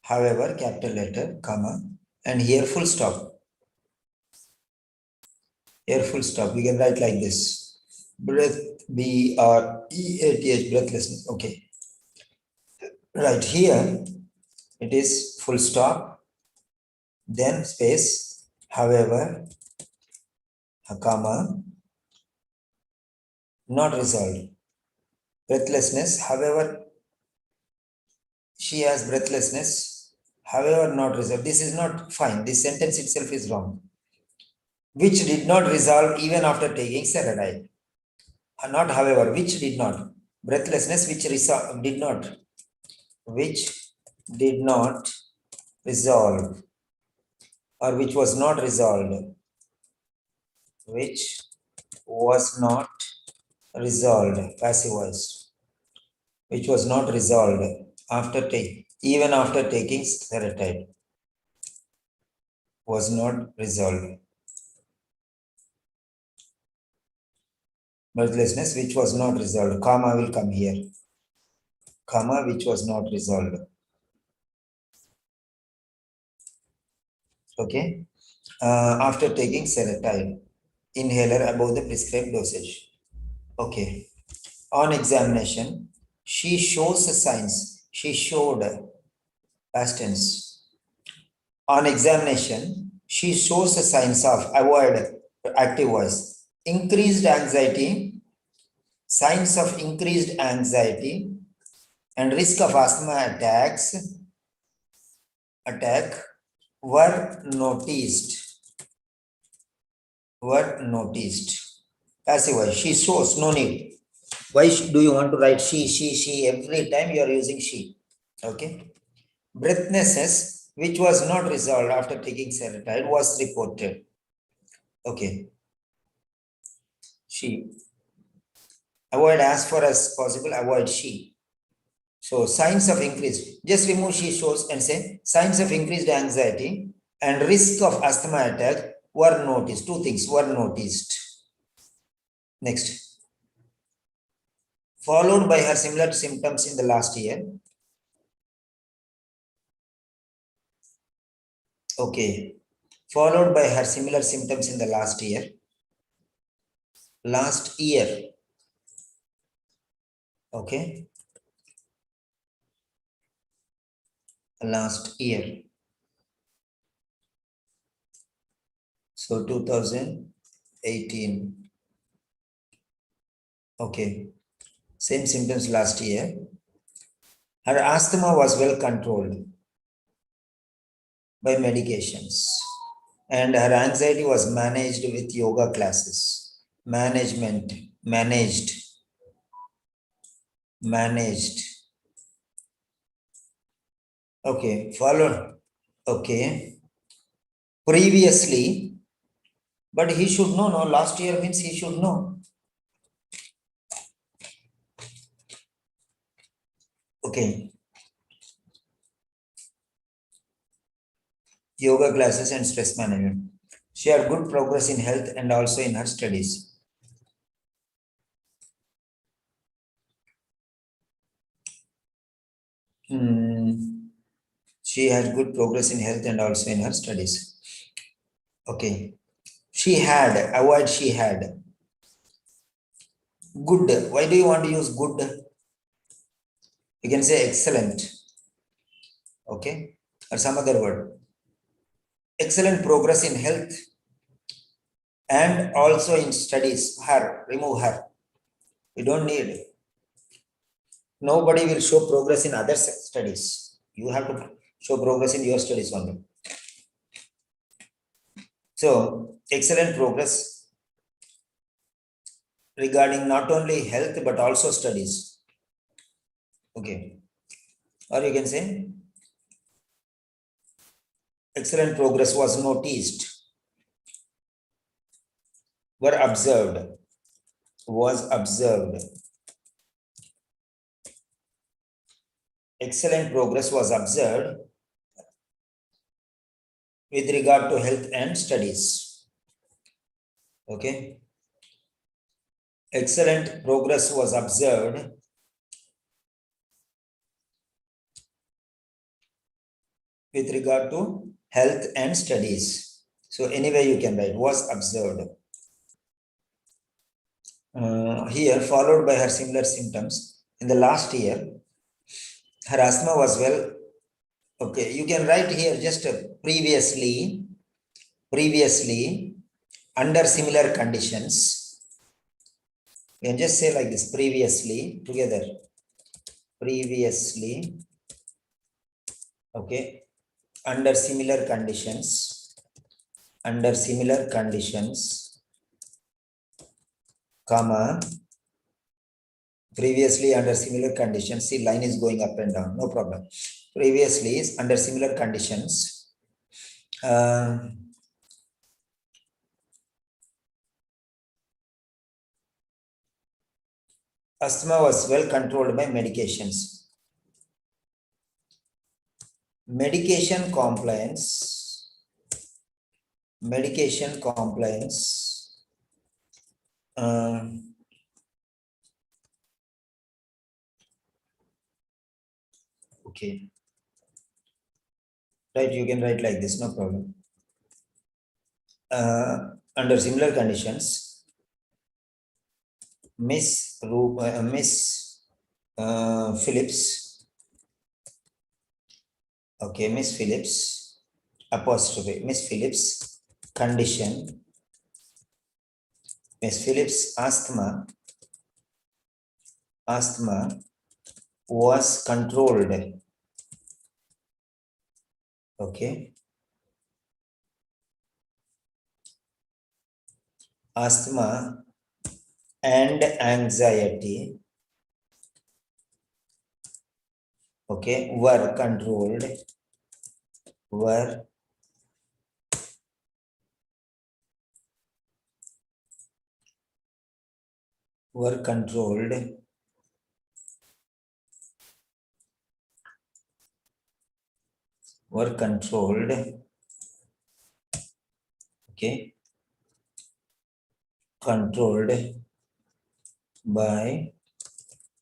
A: However, capital letter, comma, and here full stop. Here full stop. We can write like this. Breath, B-R-E-A-T-H, breathlessness. Okay. Right here, it is full stop, then space, however, a comma, not resolved. Breathlessness, however, she has breathlessness, however, not resolved. This is not fine. This sentence itself is wrong. Which did not resolve even after taking serotype. Not however, which did not. Breathlessness, which did not. Which did not resolve, or which was not resolved. Which was not resolved, passive voice, which was not resolved after even after taking serotype, was not resolved. Breathlessness, which was not resolved, comma will come here, comma, which was not resolved. Okay, after taking serotype inhaler above the prescribed dosage. Okay, on examination, she shows the signs. She showed, past tense. On examination, she shows the signs of avoid, active voice, increased anxiety, signs of increased anxiety, and risk of asthma attack were noticed. Passive voice, she shows, no need. Why do you want to write she? Every time you are using she. Okay. Breathlessness, which was not resolved after taking serotype, was reported. Okay. She. Avoid as far as possible, avoid she. So signs of increased, just remove she shows and say signs of increased anxiety and risk of asthma attack were noticed. Two things were noticed. Next. Followed by her similar symptoms in the last year. Okay. Followed by her similar symptoms in the last year. Last year. Okay. Last year. So 2018. Okay. Same symptoms last year. Her asthma was well controlled by medications. And her anxiety was managed with yoga classes. Managed. Okay, followed. Okay. Previously, But he should know, no? Last year means he should know. Okay. Yoga classes and stress management. She had good progress in health and also in her studies. She had good progress in health and also in her studies. Okay. She had, avoid she had. Good. Why do you want to use good? You can say excellent. Okay. Or some other word. Excellent progress in health and also in studies. Her, remove her. We don't need. Nobody will show progress in other studies. You have to show progress in your studies only. So, excellent progress regarding not only health but also studies. Okay. Or you can say, excellent progress was noticed, were observed, was observed. Excellent progress was observed with regard to health and studies. Okay. Excellent progress was observed with regard to health and studies. So anyway, you can write was observed. Here, followed by her similar symptoms. In the last year, her asthma was well. Okay, you can write here just previously, under similar conditions. You can just say like this, previously, together. Previously, okay, under similar conditions, comma, previously under similar conditions. See, line is going up and down, no problem. Previously is under similar conditions. Asthma was well controlled by medications. Medication compliance. Okay. Right, you can write like this, no problem. Under similar conditions, Miss Phillips, okay, Miss Phillips, apostrophe, Miss Phillips condition, Miss Phillips asthma was controlled. Okay. Asthma and anxiety, okay, were controlled, were controlled okay, controlled by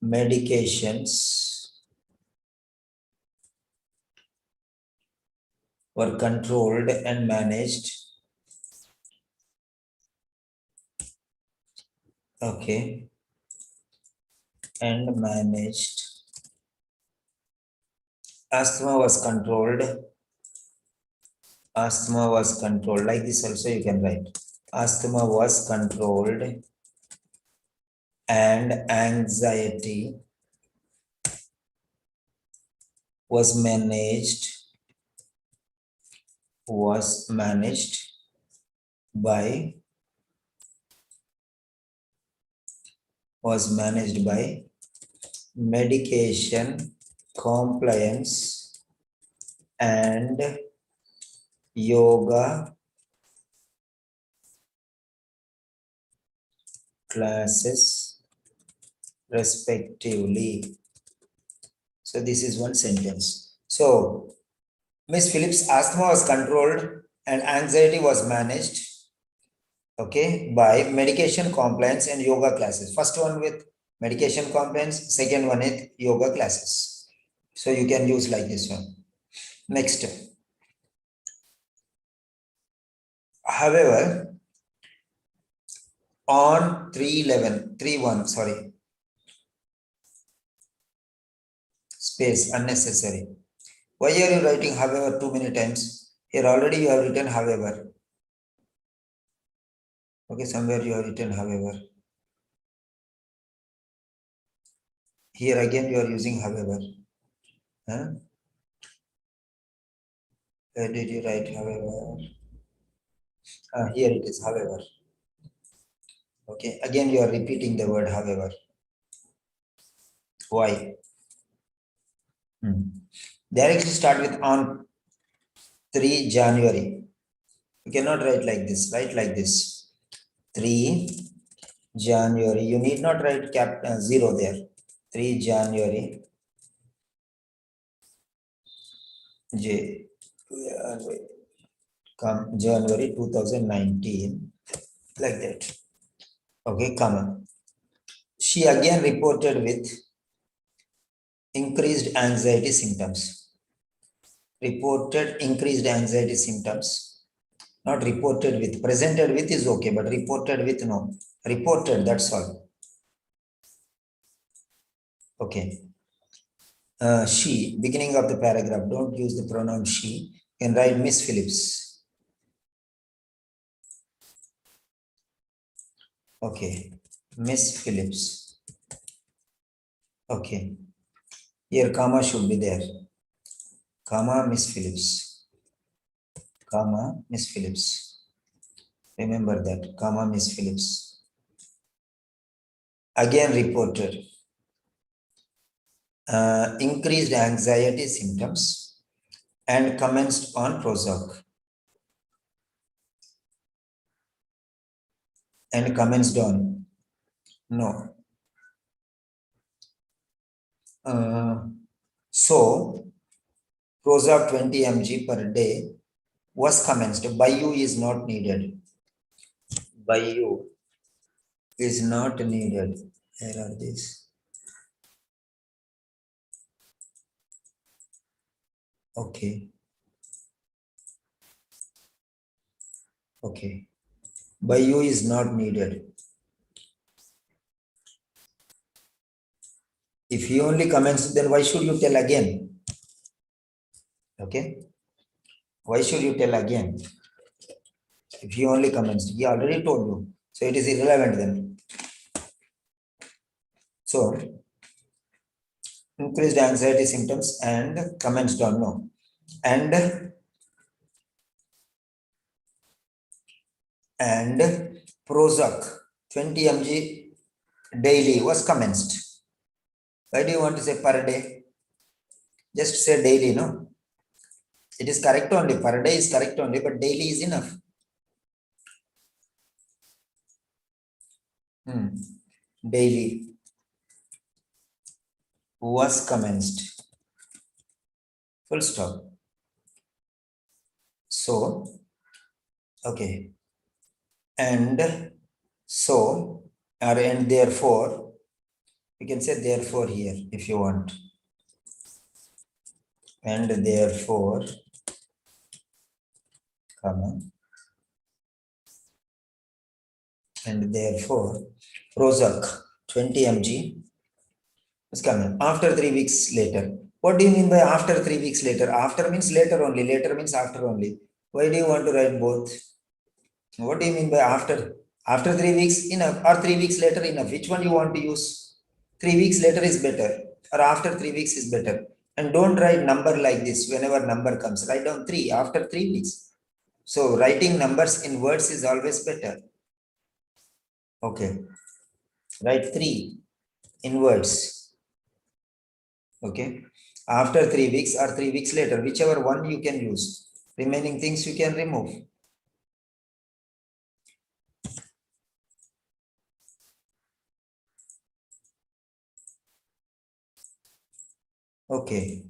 A: medications, were controlled and managed, okay, and managed. Asthma was controlled, like this also you can write. Asthma was controlled and anxiety was managed by medication compliance and yoga classes respectively. So this is one sentence. So Miss Phillips' asthma was controlled and anxiety was managed, okay, by medication compliance and yoga classes. First one with medication compliance, second one with yoga classes. So you can use like this one. Next. However, on 3:11, sorry, space unnecessary. Why are you writing however too many times? Here already you have written however. Okay, somewhere you have written however. Here again you are using however. Huh? Where did you write however? Here it is however. Okay, again you are repeating the word however. Why? Directly start with on 3 January. You cannot write like this, write like this. 3 January. You need not write 0 there. 3 January. Come January 2019. Like that. Okay, comma. She again reported with increased anxiety symptoms. Reported increased anxiety symptoms. Not reported with. Presented with is okay, but reported with no. Reported, that's all. Okay. She, beginning of the paragraph, don't use the pronoun she. You can write Miss Phillips. Okay. Miss Phillips. Okay. Here comma should be there. Comma Miss Phillips. Comma Miss Phillips. Remember that. Comma Miss Phillips. Again reported. Increased anxiety symptoms and commenced on Prozac. And commenced on. No. So Prozac 20 mg per day was commenced. By you is not needed. By you is not needed. Where are these? Okay. Okay. By you is not needed. If he only comments, then why should you tell again? Okay. Why should you tell again? If he only comments, he already told you. So it is irrelevant then. So increased anxiety symptoms and comments don't know. And Prozac 20 mg daily was commenced. Why do you want to say per day? Just say daily, no? It is correct only. Per day is correct only, but daily is enough. Daily was commenced. Full stop. So, okay. And so, or and therefore, you can say therefore here if you want. And therefore, comma. And therefore, Prozac 20 mg is coming after 3 weeks later. What do you mean by after 3 weeks later? After means later only. Later means after only. Why do you want to write both? What do you mean by after? After 3 weeks enough or 3 weeks later enough? Which one you want to use? 3 weeks later is better or after 3 weeks is better. And don't write number like this whenever number comes. Write down 3 after 3 weeks. So writing numbers in words is always better. Okay. Write 3 in words. Okay. After 3 weeks or 3 weeks later, whichever one you can use. Remaining things you can remove. Okay.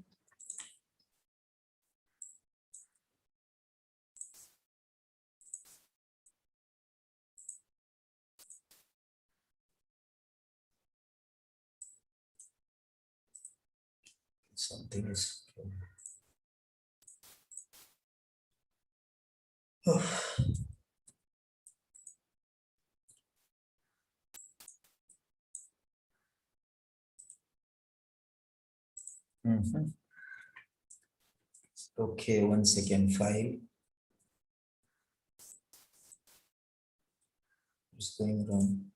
A: Something is. Mhm. Okay, 1 second. File. It's going wrong.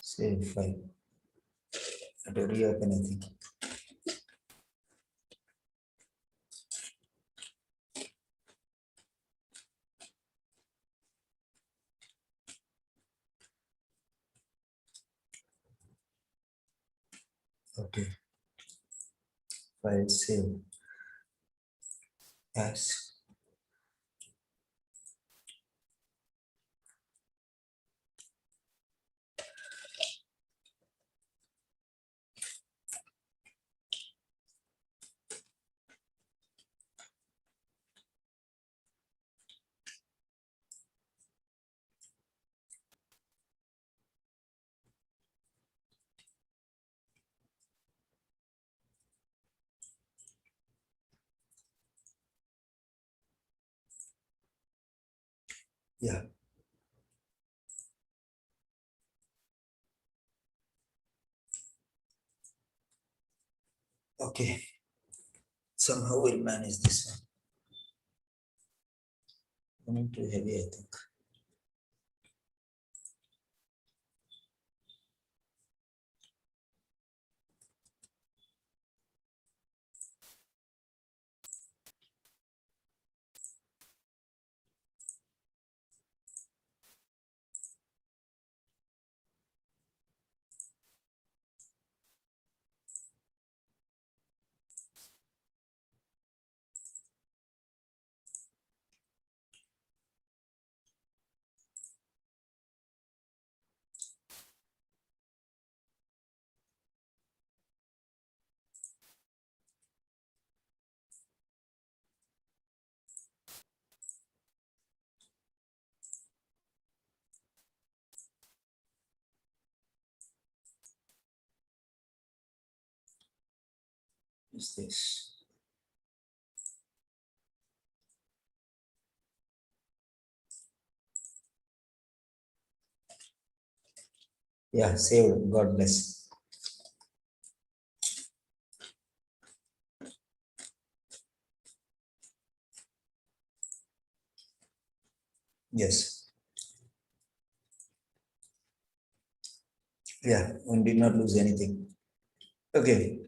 A: Save file. I have to reopen, I think. Okay. File save. Yes. Yeah. Okay. Somehow we'll manage this one. Not too heavy, I think. Is this? Yeah, saved. God bless. Yes. Yeah, we did not lose anything. Okay.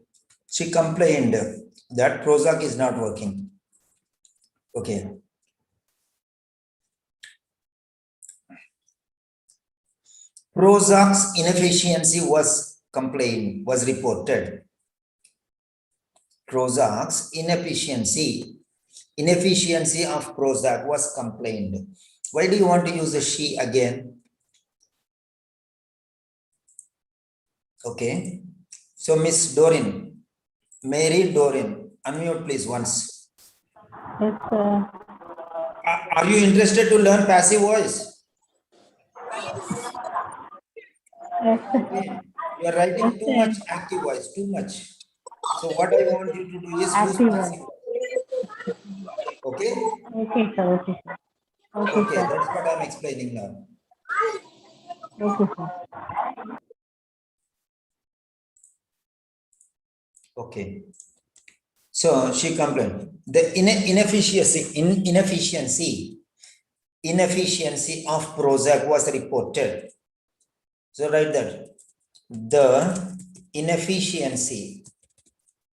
A: She complained that Prozac is not working. Okay. Prozac's inefficiency was complained, was reported. Prozac's inefficiency of Prozac was complained. Why do you want to use the she again? Okay. So Miss Dorin, Mary Dorin, unmute please once.
B: Yes, sir.
A: Are you interested to learn passive voice?
B: Yes, sir.
A: Okay. You are writing too much active voice, too much. So what I want you to do is use
B: Active
A: passive. Okay?
B: Okay, sir. Okay, sir. Okay,
A: Okay,
B: sir.
A: that's what I'm explaining now.
B: Okay, sir.
A: Okay. So she complained. The inefficiency of Prozac was reported. So write that. The inefficiency,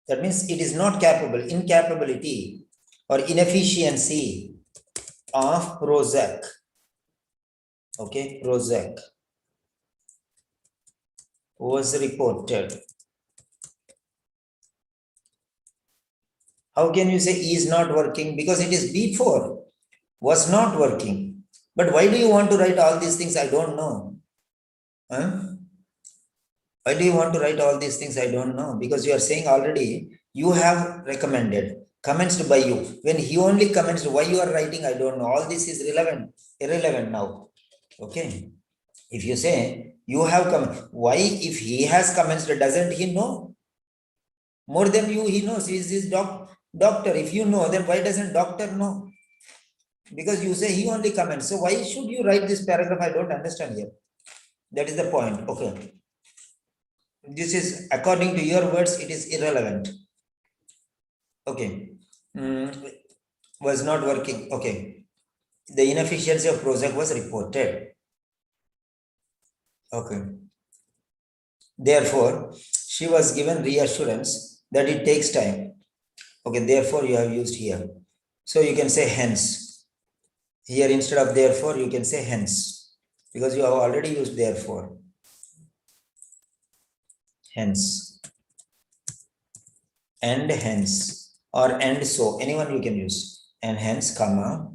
A: that means it is not capable, incapability or inefficiency of Prozac. Okay, Prozac was reported. How can you say is not working? Because it is before, was not working. But why do you want to write all these things? I don't know. Huh? Why do you want to write all these things? I don't know. Because you are saying already you have recommended, commenced by you. When he only commenced, why you are writing? I don't know. All this is irrelevant now. Okay. If you say you have come, why if he has commenced, doesn't he know? More than you, he knows. He is his doctor. If you know, then why doesn't doctor know? Because you say he only comments. So why should you write this paragraph? I don't understand here. That is the point. Okay. This is, according to your words, it is irrelevant. Okay. Was not working. Okay. The inefficiency of Prozac was reported. Okay. Therefore, she was given reassurance that it takes time. Okay. Therefore, you have used here. So you can say hence. Here, instead of therefore, you can say hence. Because you have already used therefore. Hence. And hence. Or and so. Anyone you can use. And hence, comma.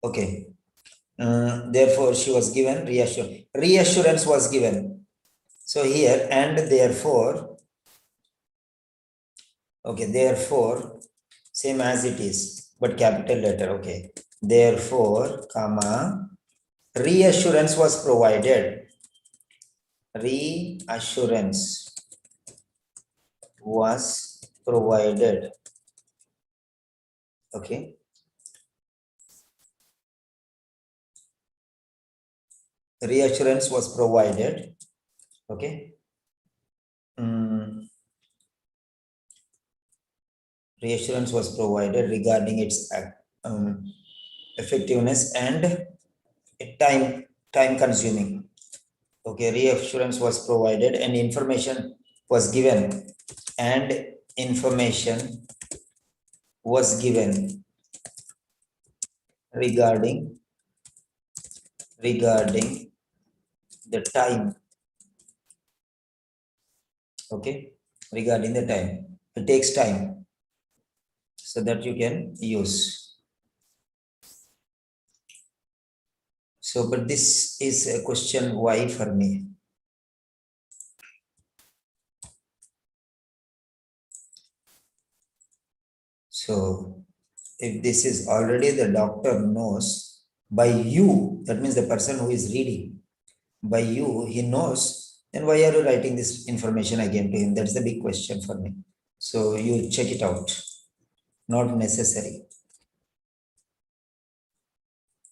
A: Okay. Therefore, she was given reassurance. Reassurance was given. So here, and therefore, okay, therefore, same as it is, but capital letter, okay. Therefore, comma, reassurance was provided. Reassurance was provided. Okay. Reassurance was provided. Okay. Reassurance was provided regarding its effectiveness and time consuming. Okay, reassurance was provided and information was given, and information was given regarding the time. Okay, regarding the time. It takes time, so that you can use. So, but this is a question why for me. So, if this is already the doctor knows by you, that means the person who is reading, by you, he knows, then why are you writing this information again to him? That's the big question for me. So, you check it out. Not necessary.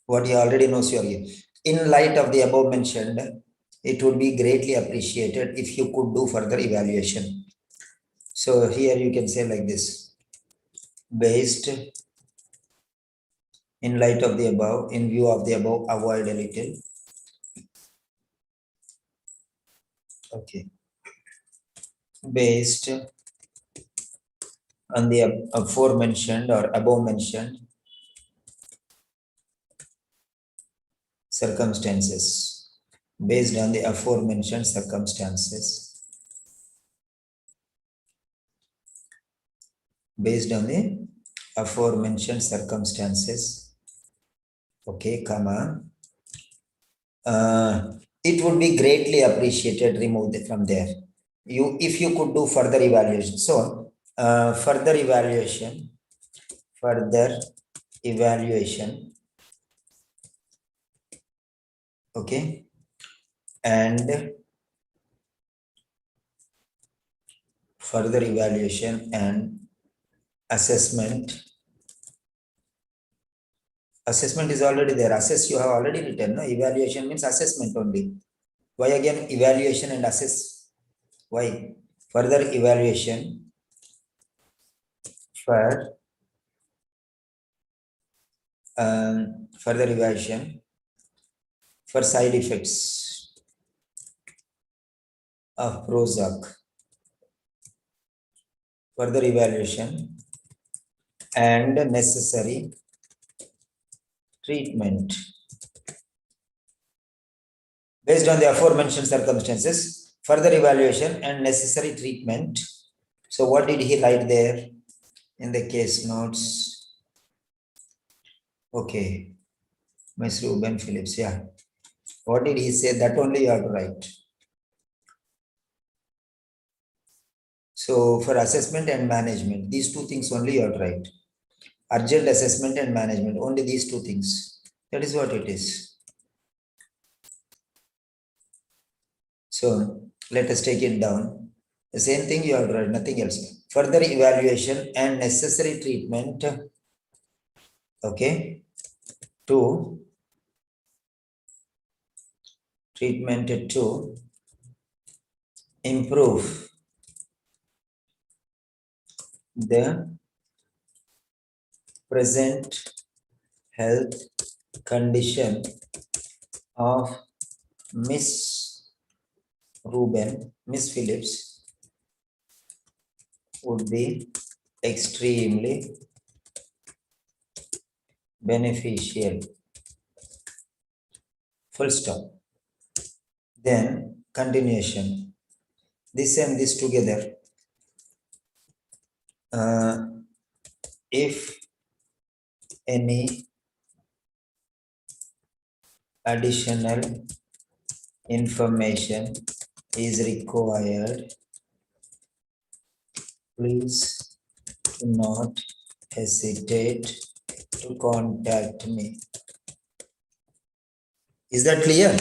A: What he already knows, you are here. In light of the above mentioned, it would be greatly appreciated if you could do further evaluation. So here you can say like this: based in light of the above, in view of the above, avoid a little. Okay. Based on the aforementioned or above mentioned circumstances. Based on the aforementioned circumstances. Based on the aforementioned circumstances. Okay, comma. It would be greatly appreciated. Remove it from there. If you could do further evaluation. So, further evaluation. Okay, and further evaluation and assessment. Assessment is already there. Assess you have already written. No, evaluation means assessment only. Why again evaluation and assess? Why? Further evaluation for further evaluation for side effects of Prozac. Further evaluation and necessary treatment. Based on the aforementioned circumstances, further evaluation and necessary treatment. So what did he write there in the case notes? Okay, Ms. Ruben Phillips, yeah. What did he say? That only you have to write. So for assessment and management, these two things only you have to write. Urgent assessment and management, only these two things. That is what it is. So let us take it down. The same thing you have to write, nothing else. Further evaluation and necessary treatment. Okay. To improve the present health condition of Miss Ruben, Miss Phillips would be extremely beneficial. Full stop. Then continuation. This and this together. If any additional information is required, please do not hesitate to contact me. Is that clear?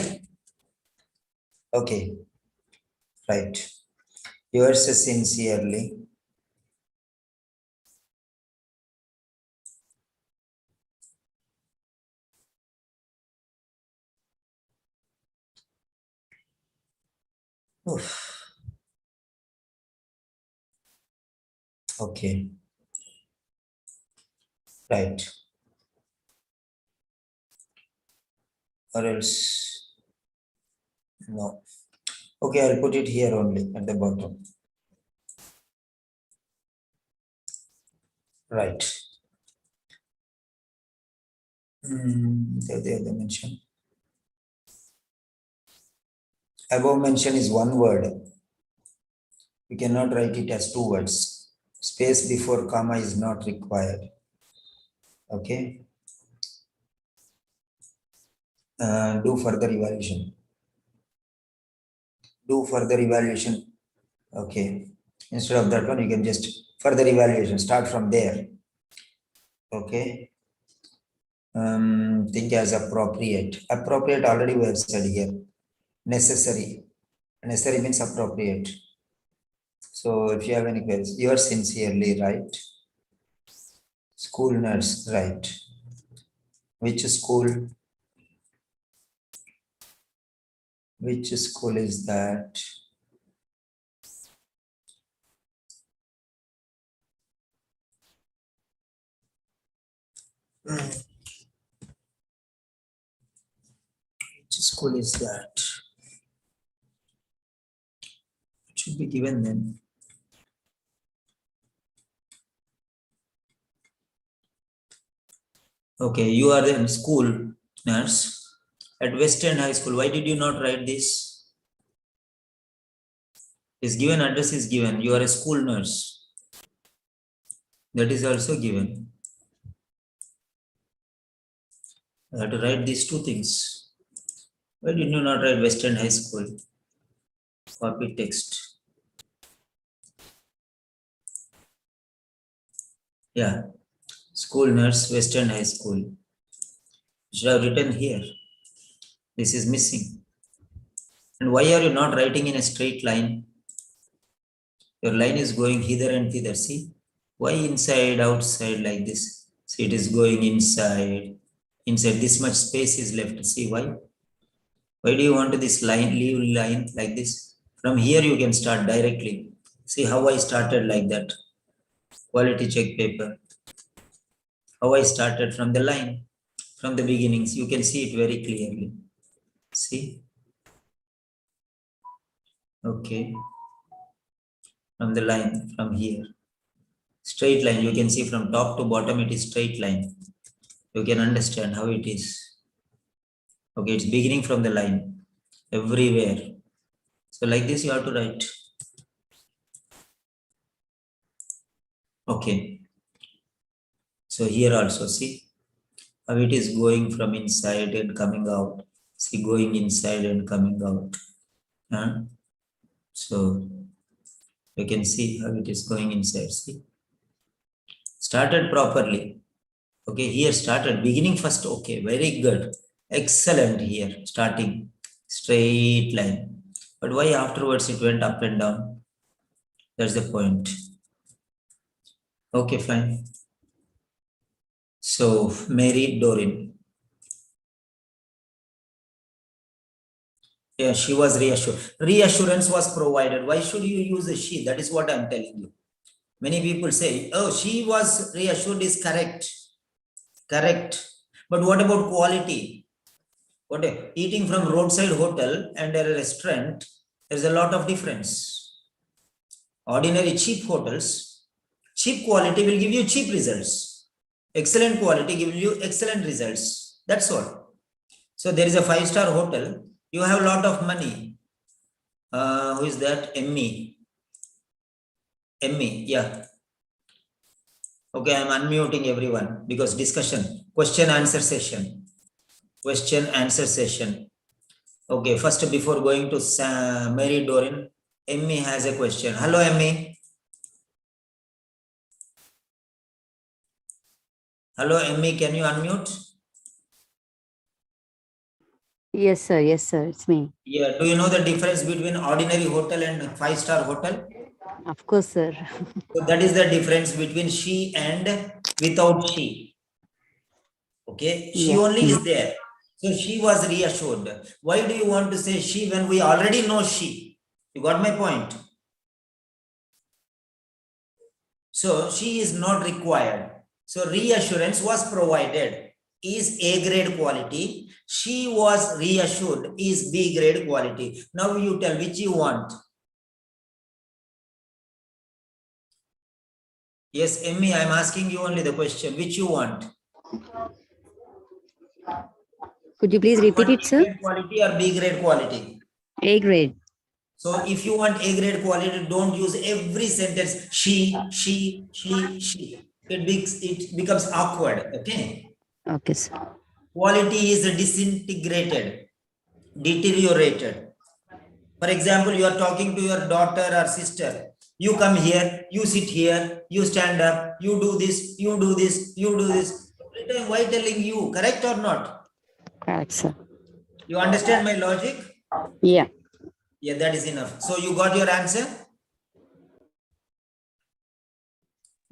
A: Okay, right. Yours sincerely. Oof. Okay. Right. Or else, no. Okay, I'll put it here only at the bottom. Right. The other mention. Above mention is one word. We cannot write it as two words. Space before comma is not required. Okay. Do further evaluation. Do further evaluation. Okay. Instead of that one, you can just further evaluation. Start from there. Okay. Think as appropriate. Appropriate already we have said here. Necessary. Necessary means appropriate. So if you have any queries, you are sincerely right. School nurse, right. Which school? Which school is that? Which school is that? It should be given then. Okay, you are in school nurse at Western High School. Why did you not write this? This given address is given. You are a school nurse. That is also given. I have to write these two things. Why did you not write Western High School? Copy text. Yeah. School nurse, Western High School. Should have written here. This is missing. And why are you not writing in a straight line? Your line is going hither and thither. See? Why inside, outside like this? See, it is going inside. Inside, this much space is left. See why? Why do you want this line, leave line like this? From here, you can start directly. See how I started like that. Quality check paper. How I started from the line, from the beginnings. You can see it very clearly. See? Okay. From the line, from here. Straight line, you can see from top to bottom, it is straight line. You can understand how it is. Okay, it's beginning from the line, everywhere. So like this, you have to write. Okay. So here also, see how it is going from inside and coming out. See, going inside and coming out. So You can see how it is going inside. See, started properly. Okay, here started beginning first. Okay, very good. Excellent here. Starting straight line. But why afterwards it went up and down? That's the point. Okay, fine. So, Mary Dorin. Yeah, she was reassured. Reassurance was provided. Why should you use a she? That is what I'm telling you. Many people say, oh, she was reassured is correct. Correct. But what about quality? What eating from roadside hotel and a restaurant, there's a lot of difference. Ordinary cheap hotels, cheap quality will give you cheap results. Excellent quality gives you excellent results. That's all. So there is a 5-star hotel. You have a lot of money. Who is that? Emmy. Emmy, yeah. Okay, I'm unmuting everyone because discussion, question answer session. Question answer session. Okay, first before going to Mary Dorin, Emmy has a question. Hello, Emmy. Hello, Emmy, can you unmute?
D: Yes, sir. Yes, sir. It's me.
A: Yeah, do you know the difference between ordinary hotel and 5-star hotel?
D: Of course, sir.
A: So that is the difference between she and without she. Okay, she
D: Yeah.
A: only is there. So she was reassured. Why do you want to say she when we already know she? You got my point? So she is not required. So reassurance was provided is A grade quality. She was reassured is B grade quality. Now you tell which you want. Yes, Emmy, I'm asking you only the question. Which you want?
D: Could you please repeat it,
A: A
D: sir?
A: grade quality or B grade quality?
D: A grade.
A: So if you want A grade quality, don't use every sentence she. It becomes awkward. Okay.
D: Okay, sir.
A: Quality is disintegrated, deteriorated. For example, you are talking to your daughter or sister. You come here, you sit here, you stand up, you do this, you do this, you do this. Every time, why telling you? Correct or not?
D: Correct, sir.
A: You understand my logic?
D: Yeah.
A: Yeah, that is enough. So you got your answer?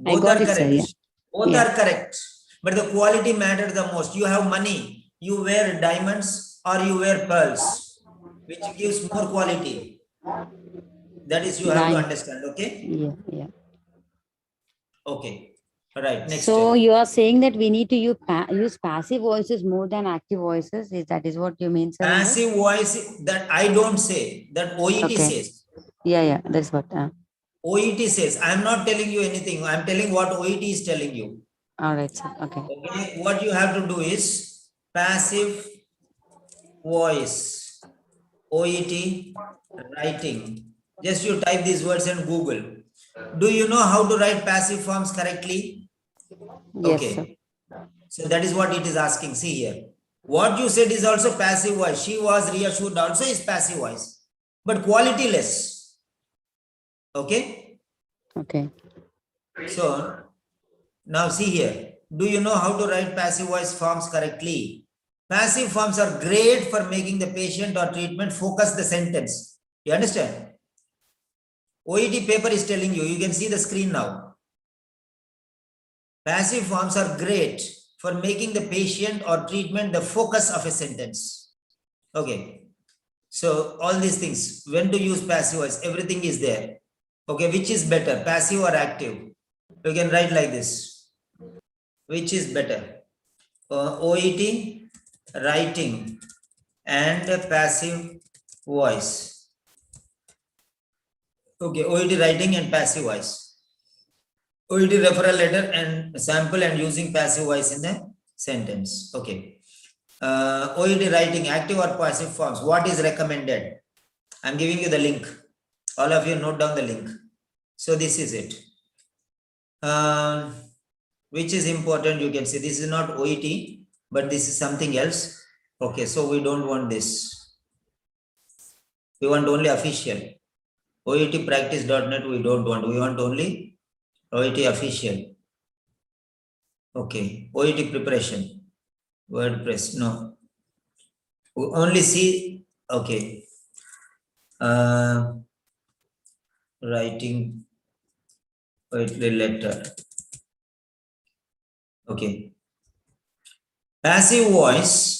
D: I
A: Both
D: got
A: are
D: it, sir.
A: correct.
D: Yeah.
A: Both
D: Yeah.
A: are correct. But the quality matters the most. You have money, you wear diamonds or you wear pearls, which gives more quality. That is you have to understand, okay?
D: Yeah. Yeah.
A: Okay. All right, next.
D: So you are saying that we need to use passive voices more than active voices. Is what you mean, sir?
A: Passive voice, that I don't say, that OET
D: Okay.
A: says.
D: Yeah. Yeah. That's what.
A: OET says. I'm not telling you anything. I'm telling what OET is telling you.
D: All right, sir. Okay.
A: Okay. What you have to do is passive voice, OET, writing. Just you type these words in Google. Do you know how to write passive forms correctly?
D: Yes,
A: Okay.
D: sir.
A: So that is what it is asking. See here. What you said is also passive voice. She was reassured also is passive voice, but quality less. Okay.
D: Okay.
A: So now see here. Do you know how to write passive voice forms correctly? Passive forms are great for making the patient or treatment focus the sentence. You understand? OET paper is telling you. You can see the screen now. Passive forms are great for making the patient or treatment the focus of a sentence. Okay. So all these things, when to use passive voice, everything is there. Okay, which is better, passive or active? You can write like this. Which is better? OET, writing, and passive voice. Okay, OET writing and passive voice. OET referral letter and sample and using passive voice in the sentence. Okay. OET writing, active or passive forms. What is recommended? I'm giving you the link. All of you note down the link. So this is it. Which is important, you can see this is not OET, but this is something else. Okay, so we don't want this. We want only official. OETpractice.net we don't want. We want only OET official. Okay. OET preparation. WordPress. No. We only see. Okay. Writing poetry letter. Okay. Passive voice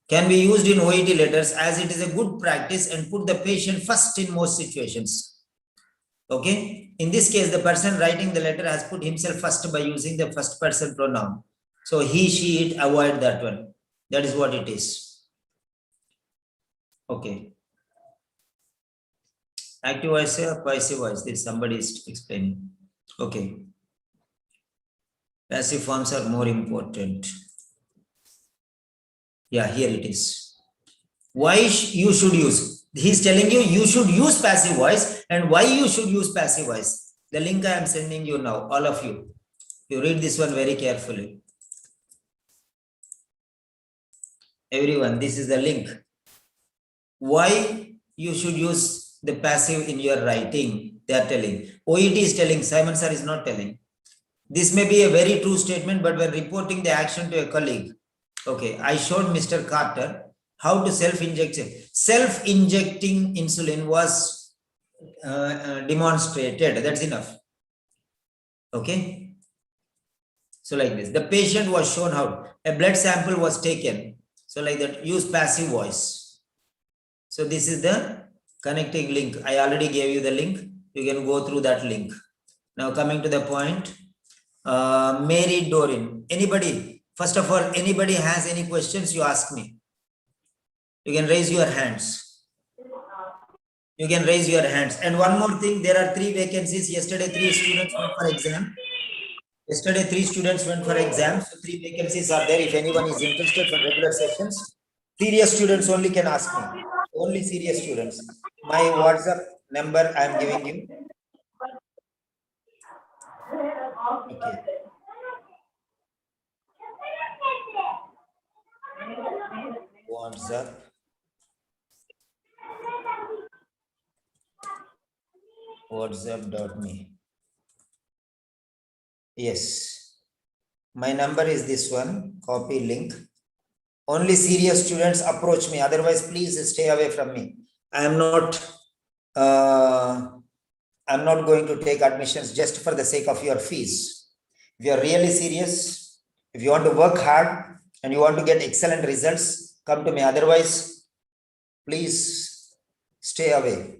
A: can be used in OET letters as it is a good practice and put the patient first in most situations. Okay. In this case, the person writing the letter has put himself first by using the first person pronoun. So he, she, it, avoid that one. That is what it is. Okay. Active voice or passive voice? This somebody is explaining. Okay. Passive forms are more important. Yeah, here it is. Why you should use? He's telling you should use passive voice, and why you should use passive voice. The link I am sending you now, all of you. You read this one very carefully. Everyone, this is the link. Why you should use the passive in your writing, they are telling. OET is telling, Simon sir is not telling. This may be a very true statement, but we're reporting the action to a colleague. Okay, I showed Mr. Carter how to self-inject. Self-injecting insulin was demonstrated. That's enough. Okay. So like this, the patient was shown how a blood sample was taken. So like that, use passive voice. So this is the connecting link. I already gave you the link. You can go through that link. Now coming to the point, Mary Dorin. Anybody? First of all, anybody has any questions, you ask me. You can raise your hands. You can raise your hands. And one more thing, there are 3 vacancies. Yesterday, 3 students went for exam. Yesterday, 3 students went for exam. So 3 vacancies are there. If anyone is interested for regular sessions, serious students only can ask me. Only serious students. My WhatsApp number I am giving you. Okay. WhatsApp. WhatsApp.me. Yes. My number is this one. Copy link. Only serious students approach me. Otherwise, please stay away from me. I am not going to take admissions just for the sake of your fees. If you are really serious, if you want to work hard and you want to get excellent results, come to me. Otherwise, please stay away.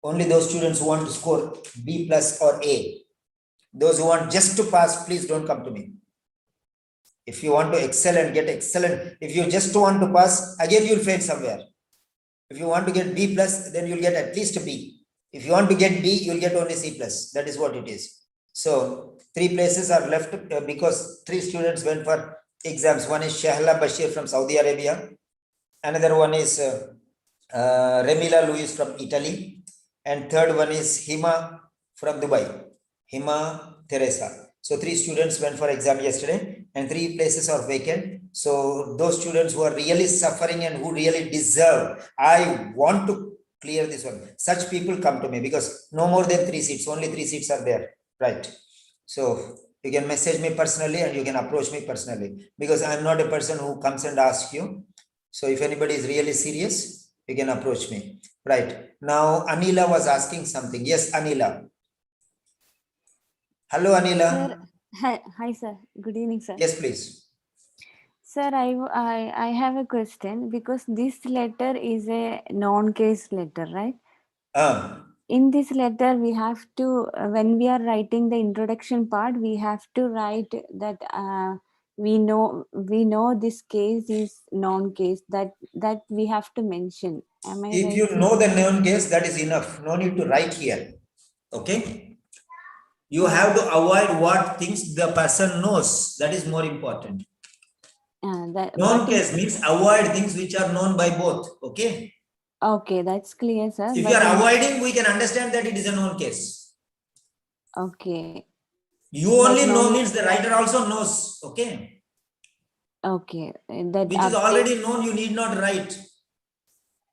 A: Only those students who want to score B plus or A. Those who want just to pass, please don't come to me. If you want to excel and get excellent, if you just want to pass, again you'll fail somewhere. If you want to get B plus, then you'll get at least B. If you want to get B, you'll get only C plus. That is what it is. So 3 places are left because 3 students went for exams. One is Shahla Bashir from Saudi Arabia. Another one is Remila Luis from Italy. And third one is Hima from Dubai. Hima Teresa. So 3 students went for exam yesterday and 3 places are vacant. So those students who are really suffering and who really deserve, I want to clear this one. Such people come to me because no more than 3 seats, only 3 seats are there, right? So you can message me personally and you can approach me personally because I'm not a person who comes and asks you. So if anybody is really serious, you can approach me, right? Now Anila was asking something. Yes, Anila. Hello, Anila.
E: Sir, hi, sir. Good evening, sir.
A: Yes, please.
E: Sir, I have a question because this letter is a non-case letter, right? In this letter, we have to, when we are writing the introduction part, we have to write that we know this case is non-case. That we have to mention. Am I
A: If
E: right,
A: you
E: sir?
A: know the known case, that is enough. No need to write here. Okay. You have to avoid what things the person knows. That is more important. Known case means avoid things which are known by both. Okay.
E: Okay, that's clear, sir.
A: If you are avoiding, we can understand that it is a known case.
E: Okay.
A: You only know means the writer also knows. Okay.
E: Okay. That
A: which is already known, you need not write.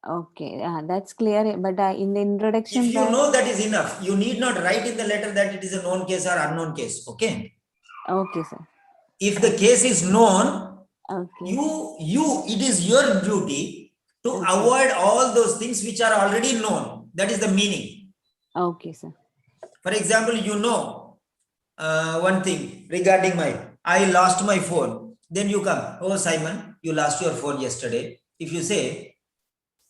E: Okay, that's clear. But in the introduction,
A: If you know, that is enough. You need not write in the letter that it is a known case or unknown case. Okay.
E: okay, sir.
A: If the case is known,
E: Okay.
A: it is your duty to avoid all those things which are already known. That is the meaning.
E: Okay, sir.
A: For example, you know one thing regarding I lost my phone. Then you come, oh Simon, you lost your phone yesterday. If you say,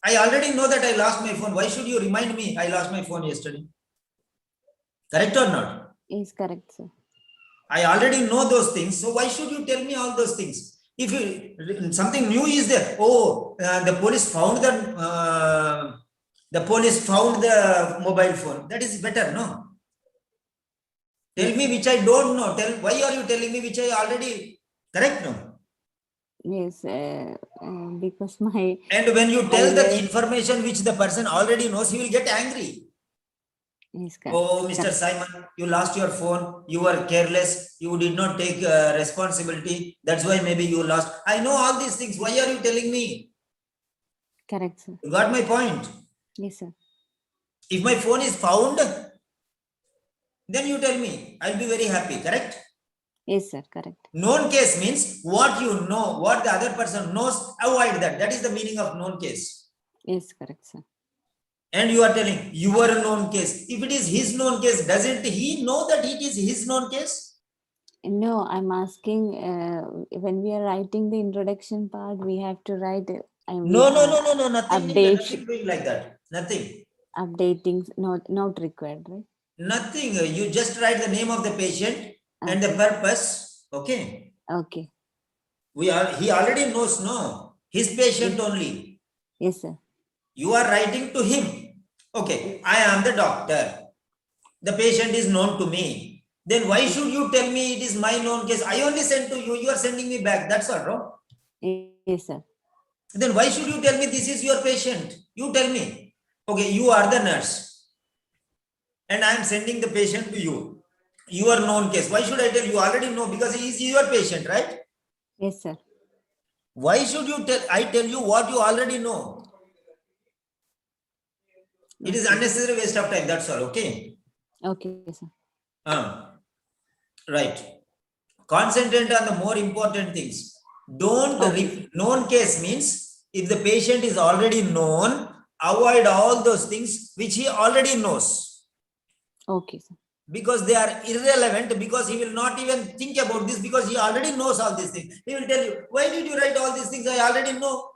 A: I already know that I lost my phone, why should you remind me I lost my phone yesterday? Correct or not?
E: Is correct, sir.
A: I already know those things, so why should you tell me all those things? If you, something new is there, the police found the mobile phone. That is better, no? Tell me which I don't know. Why are you telling me which I already correct? No.
E: Yes, because my.
A: And when you tell the information which the person already knows, he will get angry.
E: Yes,
A: oh, Mr. Simon, you lost your phone. You were careless. You did not take responsibility. That's why maybe you lost. I know all these things. Why are you telling me?
E: Correct, sir.
A: You got my point?
E: Yes, sir.
A: If my phone is found, then you tell me. I'll be very happy. Correct?
E: Yes, sir. Correct.
A: Known case means what you know, what the other person knows, avoid that. That is the meaning of known case.
E: Yes, correct, sir.
A: And you are telling your known case. If it is his known case, doesn't he know that it is his known case?
E: No, I'm asking when we are writing the introduction part, we have to write.
A: No, nothing.
E: Update.
A: Nothing doing like that. Nothing.
E: Updating, not required, right?
A: Nothing. You just write the name of the patient and the purpose. Okay.
E: Okay.
A: He already knows, no? His patient only.
E: Yes, sir.
A: You are writing to him. Okay. I am the doctor. The patient is known to me. Then why should you tell me it is my known case? I only sent to you. You are sending me back. That's all, wrong.
E: Yes, sir.
A: Then why should you tell me this is your patient? You tell me. Okay, you are the nurse. And I am sending the patient to you. Your known case. Why should I tell you? You already know because he is your patient, right?
E: Yes, sir.
A: Why should you tell you what you already know? It is unnecessary waste of time. That's all. Okay.
E: Okay, sir.
A: Right. Concentrate on the more important things. Don't known case means if the patient is already known, avoid all those things which he already knows.
E: Okay, sir.
A: Because they are irrelevant, because he will not even think about this because he already knows all these things. He will tell you, why did you write all these things? I already know.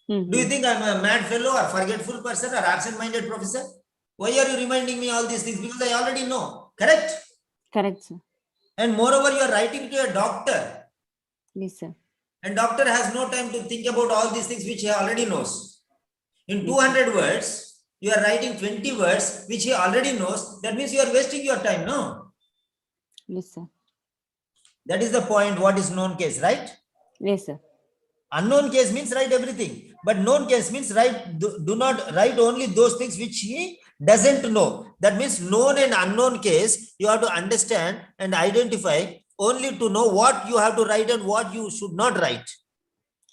A: Do you think I'm a mad fellow or forgetful person or absent-minded professor? Why are you reminding me all these things? Because I already know. Correct?
E: Correct, sir.
A: And moreover, you are writing to a doctor.
E: Yes, sir.
A: And doctor has no time to think about all these things which he already knows. In 200 words, you are writing 20 words which he already knows. That means you are wasting your time, no?
E: Yes, sir.
A: That is the point. What is known case, right?
E: Yes, sir.
A: Unknown case means write everything. But known case means do not write only those things which he doesn't know. That means known and unknown case, you have to understand and identify only to know what you have to write and what you should not write.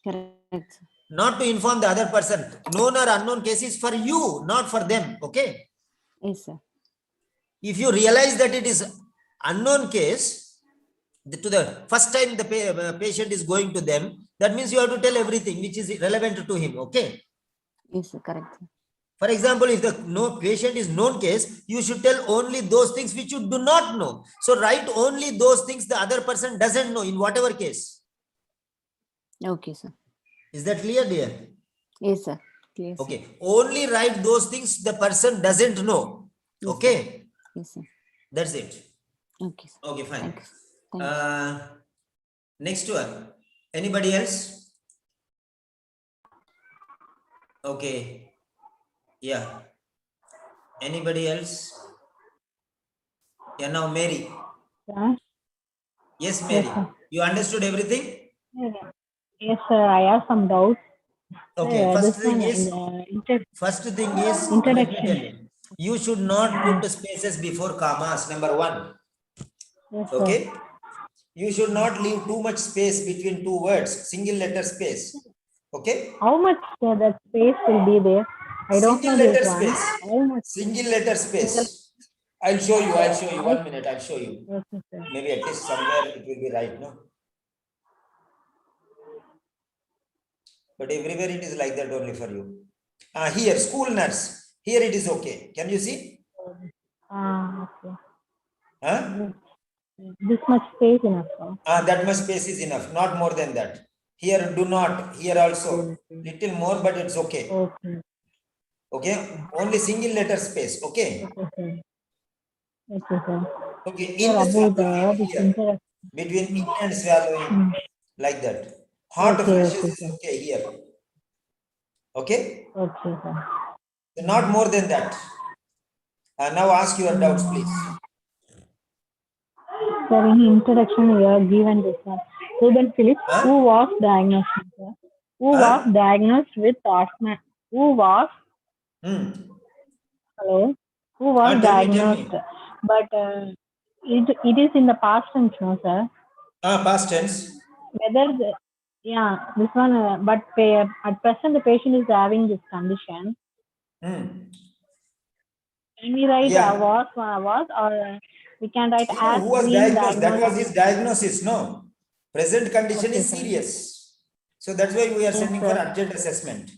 E: Correct.
A: Not to inform the other person. Known or unknown case is for you, not for them. Okay?
E: Yes, sir.
A: If you realize that it is unknown case, to the first time the patient is going to them, that means you have to tell everything which is relevant to him. Okay?
E: Yes, sir. Correct.
A: For example, if the patient is known case, you should tell only those things which you do not know. So write only those things the other person doesn't know in whatever case.
E: Okay, sir.
A: Is that clear, dear?
E: Yes, sir. Clear,
A: okay.
E: Sir.
A: Only write those things the person doesn't know.
E: Yes,
A: okay.
E: Sir. Yes, sir.
A: That's it.
E: Okay. Sir.
A: Okay, fine.
E: Thanks. Thanks.
A: Next one. Anybody else? Okay. Yeah. Anybody else? Yeah, now Mary.
B: Yeah.
A: Yes, Mary.
B: Yes, sir.
A: You understood everything?
B: Yes, sir. I have some doubts.
A: Okay. First thing is,
B: introduction.
A: let me tell you. You should not put spaces before commas, number one.
B: Yes,
A: okay.
B: Sir.
A: You should not leave too much space between two words, single letter space. Okay.
B: How much that space will be there? I don't
A: Single
B: know this
A: letter
B: one.
A: space.
B: How much?
A: Single letter
B: Single.
A: space. I'll show you. 1 minute. I'll show you.
B: Okay, sir.
A: Maybe at least somewhere it will be right, no? But everywhere it is like that only for you. Here, school nurse. Here it is okay. Can you see?
B: Okay.
A: Huh?
B: This much space enough, sir.
A: That much space is enough. Not more than that. Here, do not. Here also. Little more, but it's okay.
B: Okay.
A: Okay. Only single letter space. Okay.
B: Okay, sir. Okay, sir.
A: Okay.
B: Sir,
A: In the
B: about
A: swallowing
B: this
A: here. Between in and swallowing. Like that. Hot
B: Okay,
A: flushes
B: okay,
A: is
B: sir.
A: okay here. Okay.
B: Okay, sir.
A: So not more than that. Now ask your doubts, please.
B: Sir, in introduction, we are given this one. Ruben Phillips,
A: Huh?
B: who was diagnosed, sir? Who was diagnosed with asthma? Who was, hello? Who was
A: Tell me.
B: diagnosed? But it is in the past tense, no, sir?
A: Past tense.
B: Whether this one, but at present the patient is having this condition. Can we write was, or we can write as
A: who was
B: being
A: diagnosed? That was
B: diagnosed?
A: his diagnosis, no? Present condition
B: Okay,
A: is
B: sir.
A: serious. So that's why we are
B: Yes,
A: sending for
B: sir.
A: urgent assessment.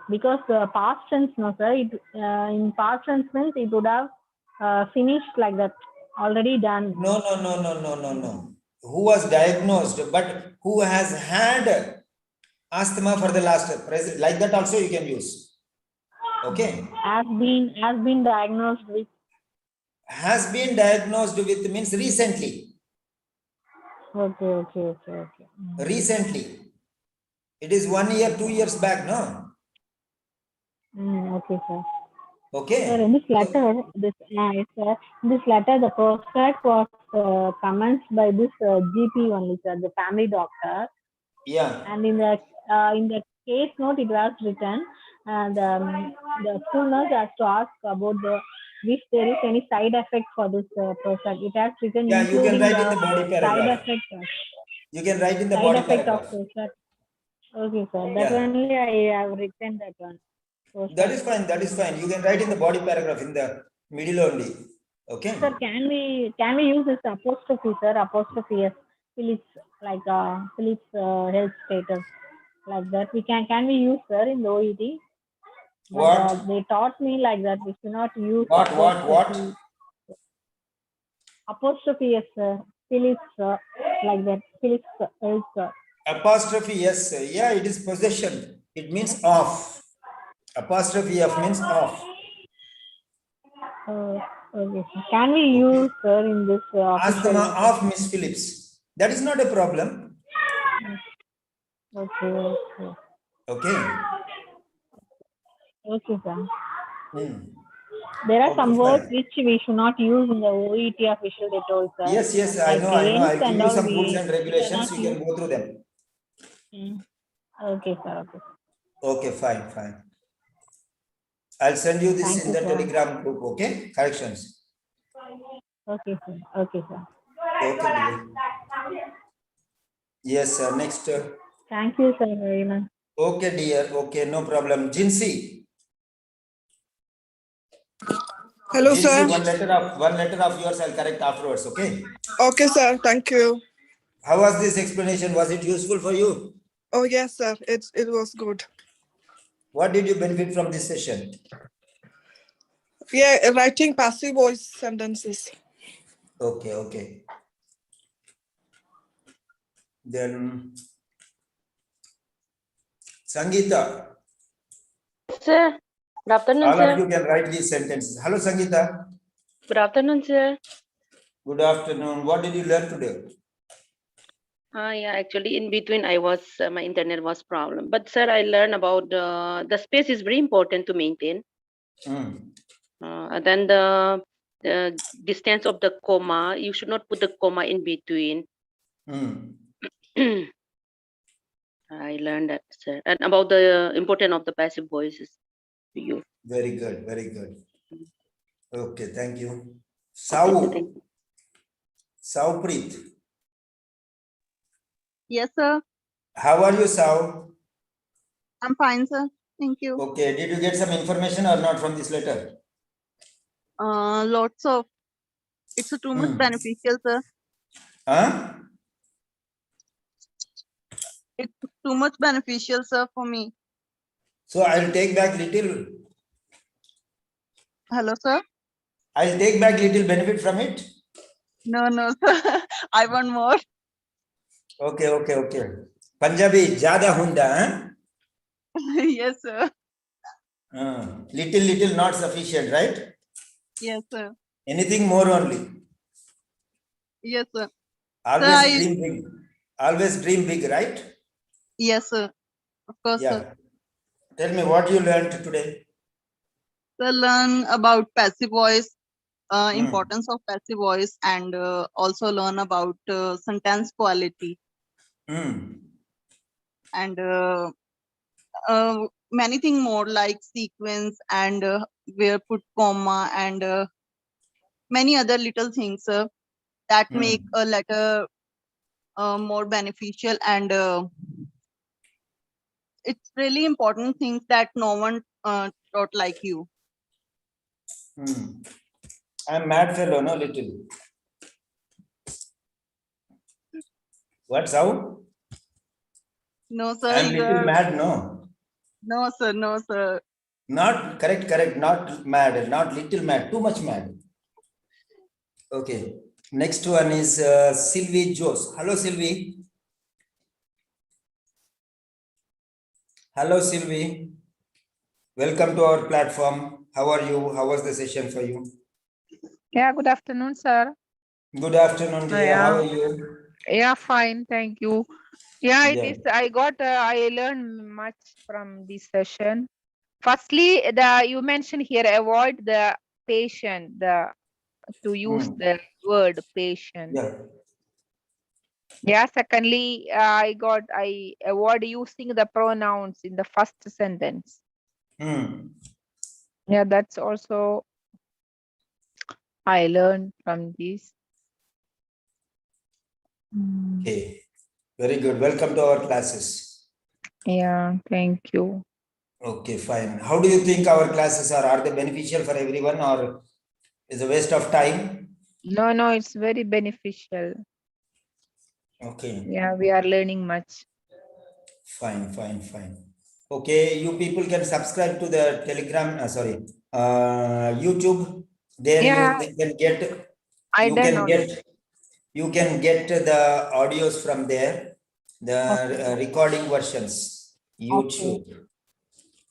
B: Because past tense, no, sir. In past tense means it would have finished like that, already done.
A: No. Who was diagnosed, but who has had asthma for the last present, like that also you can use. Okay.
B: Has been diagnosed with.
A: Has been diagnosed with means recently.
B: Okay.
A: Recently. It is 1 year, 2 years back, no?
B: Okay, sir.
A: Okay.
B: Sir, in this letter, the prospect was commenced by this GP only, sir, the family doctor.
A: Yeah.
B: And in the case note, it was written, and the school nurse has to ask about if there is any side effect for this prospect. It has written,
A: Yeah, you can
B: including
A: write in the
B: the
A: body
B: side
A: paragraph.
B: effect.
A: You can write in the
B: Side
A: body
B: effect
A: paragraph.
B: of prospect. Okay, sir. That
A: Yeah.
B: only I have written that one.
A: That is fine. That is fine. You can write in the body paragraph in the middle only. Okay.
B: Sir, can we use this apostrophe, sir? Apostrophe S. Phillips, like Phillips health status, like that. Can we use, sir, in the OET? But,
A: What?
B: they taught me like that. We should not use
A: What?
B: apostrophe S, sir. Phillips, like that. Phillips health.
A: Apostrophe yes. Yeah, it is possession. It means off. Apostrophe F means off.
B: Okay. Sir. Can we use, sir, in this
A: Asthma
B: official?
A: of Miss Phillips. That is not a problem.
B: Okay.
A: Okay.
B: Okay, sir. There are some words which we should not use in the OET official details, sir.
A: Yes, I
B: Like
A: know. I'll give you some rules and regulations. You can go through them.
B: Okay, sir.
A: Okay, fine. I'll send you this in the Telegram group. Okay, corrections.
B: Okay, sir. Okay,
A: dear. Yes, sir. Next.
B: Thank you, sir, very much.
A: Okay, dear. Okay, no problem. Jinsi.
C: Hello,
A: Jinsi,
C: sir.
A: one letter of yours I'll correct afterwards. Okay.
C: Okay, sir. Thank you.
A: How was this explanation? Was it useful for you?
C: Oh, yes, sir. It was good.
A: What did you benefit from this session?
C: Yeah, writing passive voice sentences.
A: Okay. Then Sangeeta.
F: Sir, good afternoon,
A: All
F: sir.
A: of you can write these sentences. Hello, Sangeeta.
F: Good afternoon, sir.
A: Good afternoon. What did you learn today?
F: Yeah, actually, in between, I was my internet was problem. But sir, I learned about the space is very important to maintain. Then the distance of the comma, you should not put the comma in between. I learned that, sir, and about the importance of the passive voices to you.
A: Very good. Okay, thank you. Saupreet.
G: Yes, sir.
A: How are you, Sao?
G: I'm fine, sir. Thank you.
A: Okay, did you get some information or not from this letter?
G: Lots of. It's too much beneficial, sir.
A: Huh?
G: It's too much beneficial, sir, for me.
A: So I'll take back little.
G: Hello, sir.
A: I'll take back little benefit from it.
G: No, no, sir. I want more.
A: Okay. Punjabi, jada hunda, huh?
G: Yes, sir.
A: Little, not sufficient, right?
G: Yes, sir.
A: Anything more only.
G: Yes, sir.
A: Always
G: Sir,
A: dream big. Always dream big, right?
G: yes, sir. Of course,
A: Yeah.
G: sir.
A: Tell me what you learned today.
G: Sir, learn about passive voice, importance of passive voice, and also learn about sentence quality and many things more like sequence and where put comma and many other little things that make a letter more beneficial and it's really important things that no one taught like you.
A: I'm mad fellow, no little. What's how?
G: No, sir.
A: I'm little mad, no.
G: No, sir. No, sir.
A: Not correct. Not mad, not little mad, too much mad. Okay. Next one is Sylvie Jose. Hello, Sylvie. Hello, Sylvie. Welcome to our platform. How are you? How was the session for you?
H: Yeah, good afternoon, sir.
A: Good afternoon, dear.
H: Yeah.
A: How are you?
H: Yeah, fine, thank you. Yeah, it is. I learned much from this session. Firstly, you mentioned here avoid the patient, to use the word patient.
A: Yeah.
H: Yeah. Secondly, I avoid using the pronouns in the first sentence. Yeah, that's also I learned from this.
A: Okay. Very good. Welcome to our classes.
H: Yeah, thank you.
A: Okay, fine. How do you think our classes are? Are they beneficial for everyone or is a waste of time?
H: No, it's very beneficial.
A: Okay.
H: Yeah, we are learning much.
A: Fine. Okay, you people can subscribe to the Telegram, YouTube. There you can get, you can get the audios from there, the recording versions, YouTube.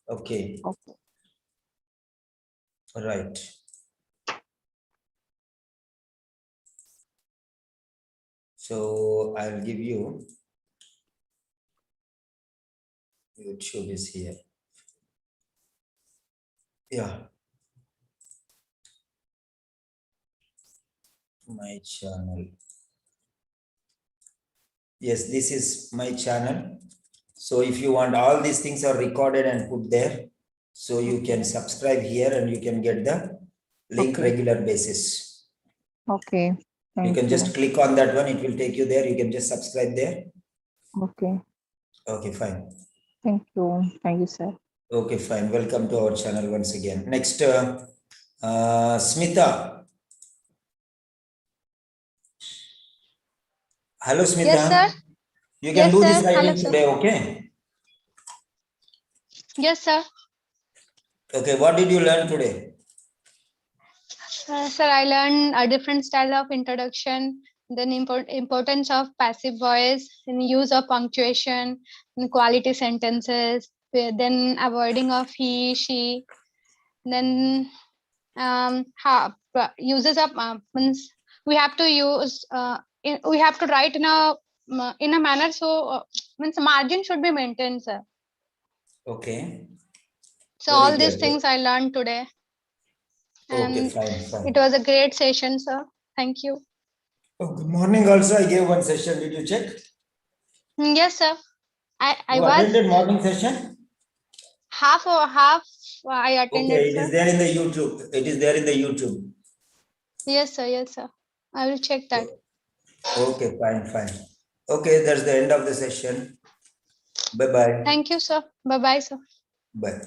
A: Okay. Right. So I'll give you, YouTube is here. Yeah. My channel. Yes, this is my channel. So if you want, all these things are recorded and put there. So you can subscribe here and you can get the link regular basis.
H: Okay.
A: You can just click on that one. It will take you there. You can just subscribe there.
H: Okay.
A: Okay, fine.
H: Thank you. Thank you, sir.
A: Okay, fine. Welcome to our channel once again. Next, Smita. Hello, Smita.
I: Yes, sir.
A: You can do this
I: sir.
A: writing
I: Hello,
A: today, okay?
I: Yes, sir.
A: Okay, what did you learn today?
I: Sir, I learned a different style of introduction, then importance of passive voice, and use of punctuation, and quality sentences, then avoiding of he, she, then uses of means we have to use we have to write in a manner so means margin should be maintained, sir.
A: Okay.
I: So
A: Very
I: all these
A: good.
I: things I learned today.
A: Okay,
I: And
A: fine.
I: it was a great session, sir. Thank you.
A: Oh, good morning. Also, I gave one session. Did you check?
I: Yes, sir. I
A: You
I: was
A: attended morning session?
I: half I attended,
A: Okay, it
I: sir.
A: is there in the YouTube. It is there in the YouTube.
I: Yes, sir. Yes, sir. I will check that.
A: Okay, fine. Okay, that's the end of the session. Bye-bye.
I: Thank you, sir. Bye-bye, sir.
A: Bye.